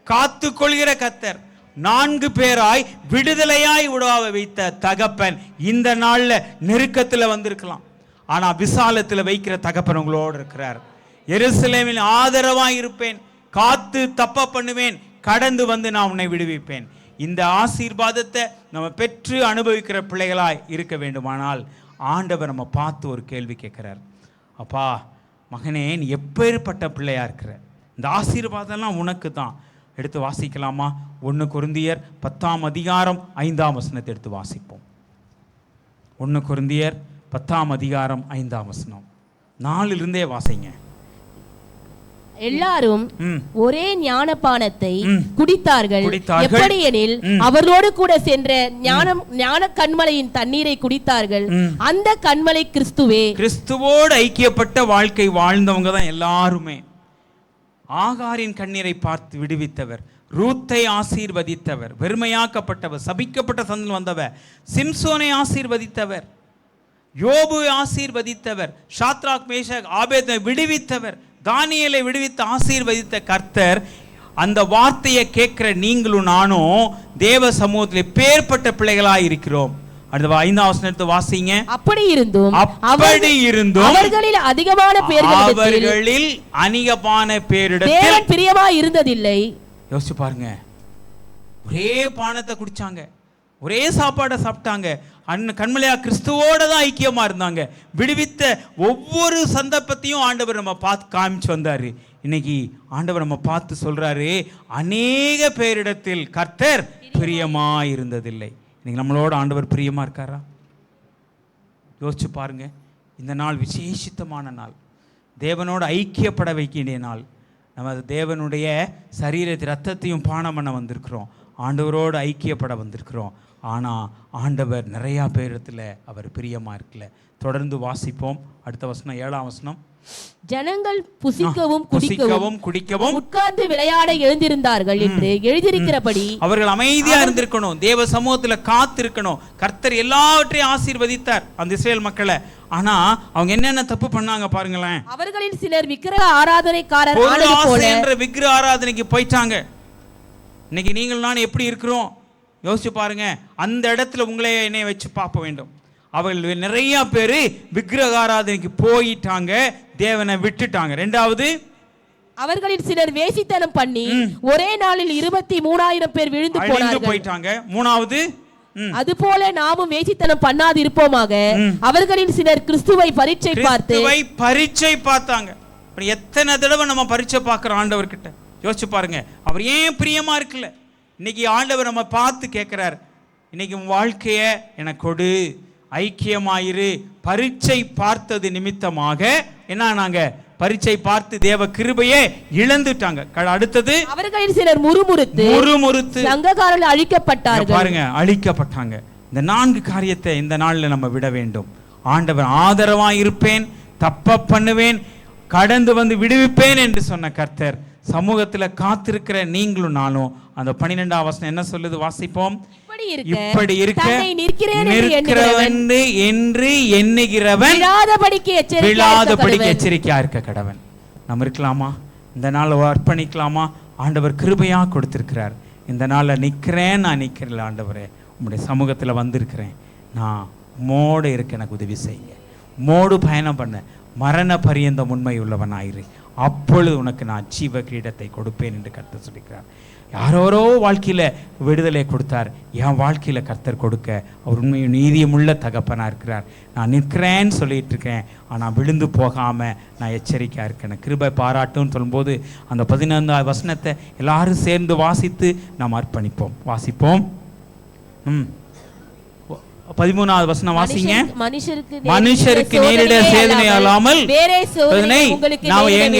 A: காத்து கொள்கிற கர்த்தர், 4 பேராய் விடுதலையாய் உடவாக வைத்த தகப்பன் இந்த நாள்ல நெருக்கத்துல வந்திருக்கலாம். ஆனா விசாலத்துல வைக்கிற தகப்பன் உங்களோடு இருக்கிறார். எருசலேமில் ஆதரவா இருப்பேன், காத்து தப்ப பண்ணுவேன், கடந்து வந்து நான் உன்னை விடுவிப்பேன். இந்த ஆசீர்வாதத்தை நம்ம பெற்று அனுபவிக்கிற பிள்ளைகளாய் இருக்க வேண்டுமானால் ஆண்டவர் நம்ம பார்த்து ஒரு கேள்வி கேட்கிறார். அப்பா மகனே, நீ எப்பேற்பட்ட பிள்ளையா இருக்கிற, இந்த ஆசீர்வாதம்லாம் உனக்கு தான். எடுத்து வாசிக்கலாமா? 1 கொரிந்தியர் 10ஆம் அதிகாரம் 5ஆம் வசனத்தை எடுத்து வாசிப்போம். 1 கொரிந்தியர் 10ஆம் அதிகாரம் 5ஆம் வசனம். 4லிருந்தே வாசிங்க.
B: எல்லாரும் ஒரே ஞானபானத்தை குடித்தார்கள். எப்படி எனில் அவர்களோடு கூட சென்ற ஞான கண்மலையின் தண்ணீரை குடித்தார்கள். அந்த கண்மலை கிறிஸ்துவே.
A: கிறிஸ்துவோடு ஐக்கியப்பட்ட வாழ்க்கை வாழ்ந்தவங்க தான் எல்லாருமே. ஆகாரின் கண்ணீரை பார்த்து விடுவித்தவர், ரூத்தை ஆசீர்வதித்தவர், வெறுமையாக்கப்பட்டவர், சபிக்கப்பட்ட சந்ததியில் வந்தவர், சிம்சோனை ஆசீர்வதித்தவர், யோபுவை ஆசீர்வதித்தவர், ஷாத்ராக், மேஷாக், ஆபேத்நேகோ விடுவித்தவர், தானியேலை விடுவித்து ஆசீர்வதித்த கர்த்தர். அந்த வார்த்தையை கேட்கிற நீங்களும் நானும் தேவ சமூகத்தில் பேர்பட்ட பிள்ளைகளாய் இருக்கிறோம். அடுத்த 5ஆம் வசனத்தை வாசிங்க.
B: அப்படி இருந்தும் அவர்களில் அதிகமான பேரிடத்தில் தேவன் பிரியமாய் இருந்ததில்லை.
A: யோசிச்சு பாருங்க, ஒரே பானத்தை குடிச்சாங்க, ஒரே சாப்பாடை சாப்பிட்டாங்க, கண்மலையா கிறிஸ்துவோட தான் ஐக்கியமா இருந்தாங்க. விடுவித்த ஒவ்வொரு சந்தர்ப்பத்தையும் ஆண்டவர் நம்ம பார்த்து காமிச்சு வந்தாரு. இன்னைக்கு ஆண்டவர் நம்ம பார்த்து சொல்றாரு, அநேக பேரிடத்தில் கர்த்தர் பிரியமா இருந்ததில்லை. இன்னைக்கு நம்மளோட ஆண்டவர் பிரியமா இருக்காரா? யோசிச்சு பாருங்க. இந்த நாள் விசேஷித்தமான நாள், தேவனோட ஐக்கியப்பட வைக்கின்ற நாள். நம்ம தேவனுடைய சரீரத்தை ரத்தத்தையும் பானம் பண்ண வந்திருக்கிறோம். ஆண்டவரோடு ஐக்கியப்பட வந்திருக்கிறோம். ஆனால் ஆண்டவர் நிறையா பேரிடத்துல அவர் பிரியமாக இருக்கல. தொடர்ந்து வாசிப்போம். அடுத்த வசனம் 7ஆம் வசனம்.
B: ஜனங்கள் புசிக்கவும்
A: குடிக்கவும்
B: உட்கார்ந்து விளையாட எழுந்திருந்தார்கள் என்று எழுதியிருக்கிறபடி
A: அவர்கள் அமைதியா இருந்திருக்கணும், தேவ சமூகத்துல காத்திருக்கணும். கர்த்தர் எல்லாவற்றையும் ஆசீர்வதித்தார் அந்த இஸ்ரவேல் மக்களை. ஆனா அவங்க என்னென்ன தப்பு பண்ணாங்க பாருங்களேன்.
B: அவர்களில் சிலர் விக்கிரக ஆராதனைக்காரர்
A: என்ற விக்கிரக ஆராதனைக்கு போயிட்டாங்க. இன்னைக்கு நீங்கள் நான் எப்படி இருக்கிறோம் யோசிச்சு பாருங்க. அந்த இடத்துல உங்களே என்னைய வச்சு பார்க்க வேண்டும். அவர்கள் நிறைய பேரு விக்கிரக ஆராதனைக்கு போயிட்டாங்க, தேவனை விட்டுட்டாங்க. இரண்டாவது,
B: அவர்களில் சிலர் வேசித்தனம் பண்ணி ஒரே நாளில் 23,000 பேர் விழுந்து
A: போயிட்டாங்க. மூணாவது,
B: அதுபோல நாமும் வேசித்தனம் பண்ணாது இருப்போமாக. அவர்களில் சிலர் கிறிஸ்துவை பரீட்சை பார்த்தாங்க.
A: எத்தனை தடவை நம்ம பரீட்சை பார்க்கிறோம் ஆண்டவர்கிட்ட யோசிச்சு பாருங்க. அவர் ஏன் பிரியமா இருக்குல்ல? இன்னைக்கு ஆண்டவர் நம்ம பார்த்து கேட்கிறார், இன்னைக்கு உன் வாழ்க்கைய எனக்கு கொடு, ஐக்கியமாயிரு. பரீட்சை பார்த்தது நிமித்தமாக என்ன, நாங்க பரீட்சை பார்த்து தேவ கிருபையே இழந்துட்டாங்க. அடுத்தது,
B: அவர்களில் சிலர் முறுமுறுத்து சங்ககாரர்கள் அழிக்கப்பட்டார்கள்.
A: பாருங்க, அழிக்கப்பட்டாங்க. இந்த 4 காரியத்தை இந்த நாள்ல நம்ம விட வேண்டும். ஆண்டவர் ஆதரவா இருப்பேன், தப்ப பண்ணுவேன், கடந்து வந்து விடுவிப்பேன் என்று சொன்ன கர்த்தர் சமூகத்துல காத்திருக்கிற நீங்களும் நானும். அந்த 12ஆம் வசனம் என்ன சொல்லுது? வாசிப்போம். இப்படி இருக்க நிற்கிறவன் என்று எண்ணுகிறவன் விழாதபடிக்கு எச்சரிக்கையா இருக்க கடவன். நம்ம இருக்கலாமா? இந்த நாள் அர்ப்பணிக்கலாமா? ஆண்டவர் கிருபையா கொடுத்திருக்கிறார். இந்த நாள்ல நிக்கிறேன், நான் நிக்கிறேன் ஆண்டவரே, உங்களுடைய சமூகத்துல வந்திருக்கிறேன், நான் மோடு இருக்க எனக்கு உதவி செய்யுங்க. மோடு பயணம் பண்ண மரண பரியந்தம் உண்மை உள்ளவனாயிரு, அப்பொழுது உனக்கு நான் ஜீவ கிரீடத்தை கொடுப்பேன் என்று கர்த்தர் சொல்லிக்கிறார். யாரோரோ வாழ்க்கையில விடுதலை கொடுத்தார், என் வாழ்க்கையில கர்த்தர் கொடுக்க அவர் உண்மையும் நீதியமுள்ள தகப்பனா இருக்கிறார். நான் நிற்கிறேன்னு சொல்லிட்டு இருக்கேன், ஆனால் விழுந்து போகாம நான் எச்சரிக்கையா இருக்கேன். கிருபை பாராட்டுன்னு சொல்லும்போது அந்த 15ஆம் வசனத்தை எல்லாரும் சேர்ந்து வாசித்து நாம் அர்ப்பணிப்போம். வாசிப்போம். 13ஆவது வசனம் வாசிங்க. மனுஷருக்கு நேரிட சேதனை அல்லாமல்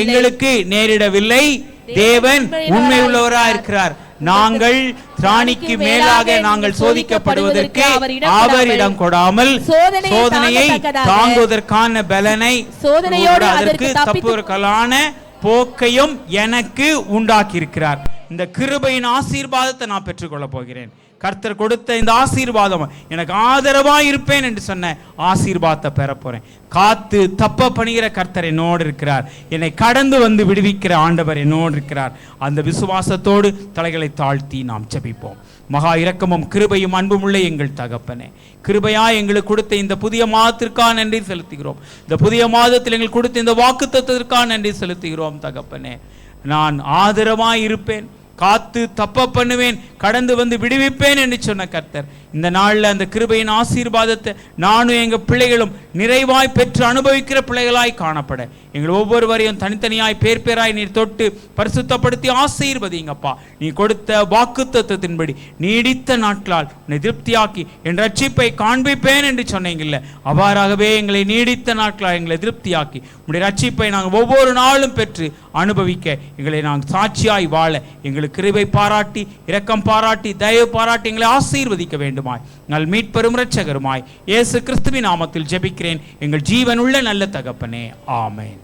A: எங்களுக்கு நேரிடவில்லை, தேவன் உண்மை உள்ளவரா இருக்கிறார். நாங்கள் திராணிக்கு மேலாக நாங்கள் சோதிக்கப்படுவதற்கு அவர் இடம் கொடாமல் சோதனையை தாங்குவதற்கான பலனை, சோதனையோடு அதற்கு தப்புவதற்கான போக்கையும் எனக்கு உண்டாக்கி இருக்கிறார். இந்த கிருபையின் ஆசீர்வாதத்தை நான் பெற்றுக்கொள்ள போகிறேன். கர்த்தர் கொடுத்த இந்த ஆசீர்வாதம் எனக்கு ஆதரவா இருப்பேன் என்று சொன்ன ஆசீர்வாதத்தை பெற போறேன். காத்து தப்ப பண்ணுகிற கர்த்தர் என்னோடு இருக்கிறார், என்னை கடந்து வந்து விடுவிக்கிற ஆண்டவர் என்னோடு இருக்கிறார். அந்த விசுவாசத்தோடு தலைகளை தாழ்த்தி நாம் ஜெபிப்போம். மகா இரக்கமும் கிருபையும் அன்புமுள்ள எங்கள் தகப்பனே, கிருபையா எங்களுக்கு கொடுத்த இந்த புதிய மாதத்திற்காக நன்றி செலுத்துகிறோம். இந்த புதிய மாதத்தில் எங்களுக்கு கொடுத்த இந்த வாக்குத்தத்தத்திற்காக நன்றி செலுத்துகிறோம் தகப்பனே. நான் ஆதரவாய் இருப்பேன், காத்து தப்ப பண்ணுவேன், கடந்து வந்து விடுவிப்பேன் என்று சொன்ன கர்த்தர் இந்த நாளில் அந்த கிருபையின் ஆசீர்வாதத்தை நானும் எங்கள் பிள்ளைகளும் நிறைவாய் பெற்று அனுபவிக்கிற பிள்ளைகளாய் காணப்பட எங்கள் ஒவ்வொருவரையும் தனித்தனியாய் பேர் பேராய் நீர் தொட்டு பரிசுத்தப்படுத்தி ஆசீர்வதிங்கப்பா. நீ கொடுத்த வாக்குத்தத்தத்தின்படி நீடித்த நாட்களால் உன்னை திருப்தியாக்கி என் ரட்சிப்பை காண்பிப்பேன் என்று சொன்னீங்கல்ல, அவ்வாறாகவே எங்களை நீடித்த நாட்களால் எங்களை திருப்தியாக்கி உன்னுடைய ரட்சிப்பை நாங்கள் ஒவ்வொரு நாளும் பெற்று அனுபவிக்க எங்களை நாங்கள் சாட்சியாய் வாழ எங்களுக்கு கிருபை பாராட்டி, இரக்கம் பாராட்டி, தயவு பாராட்டி எங்களை ஆசீர்வதிக்க வேண்டுமாய் நல் மீட்பெரும் இரட்சகருமாய் இயேசு கிறிஸ்துவின் நாமத்தில் ஜெபிக்கிறேன் எங்கள் ஜீவனுள்ள நல்ல தகப்பனே, ஆமென்.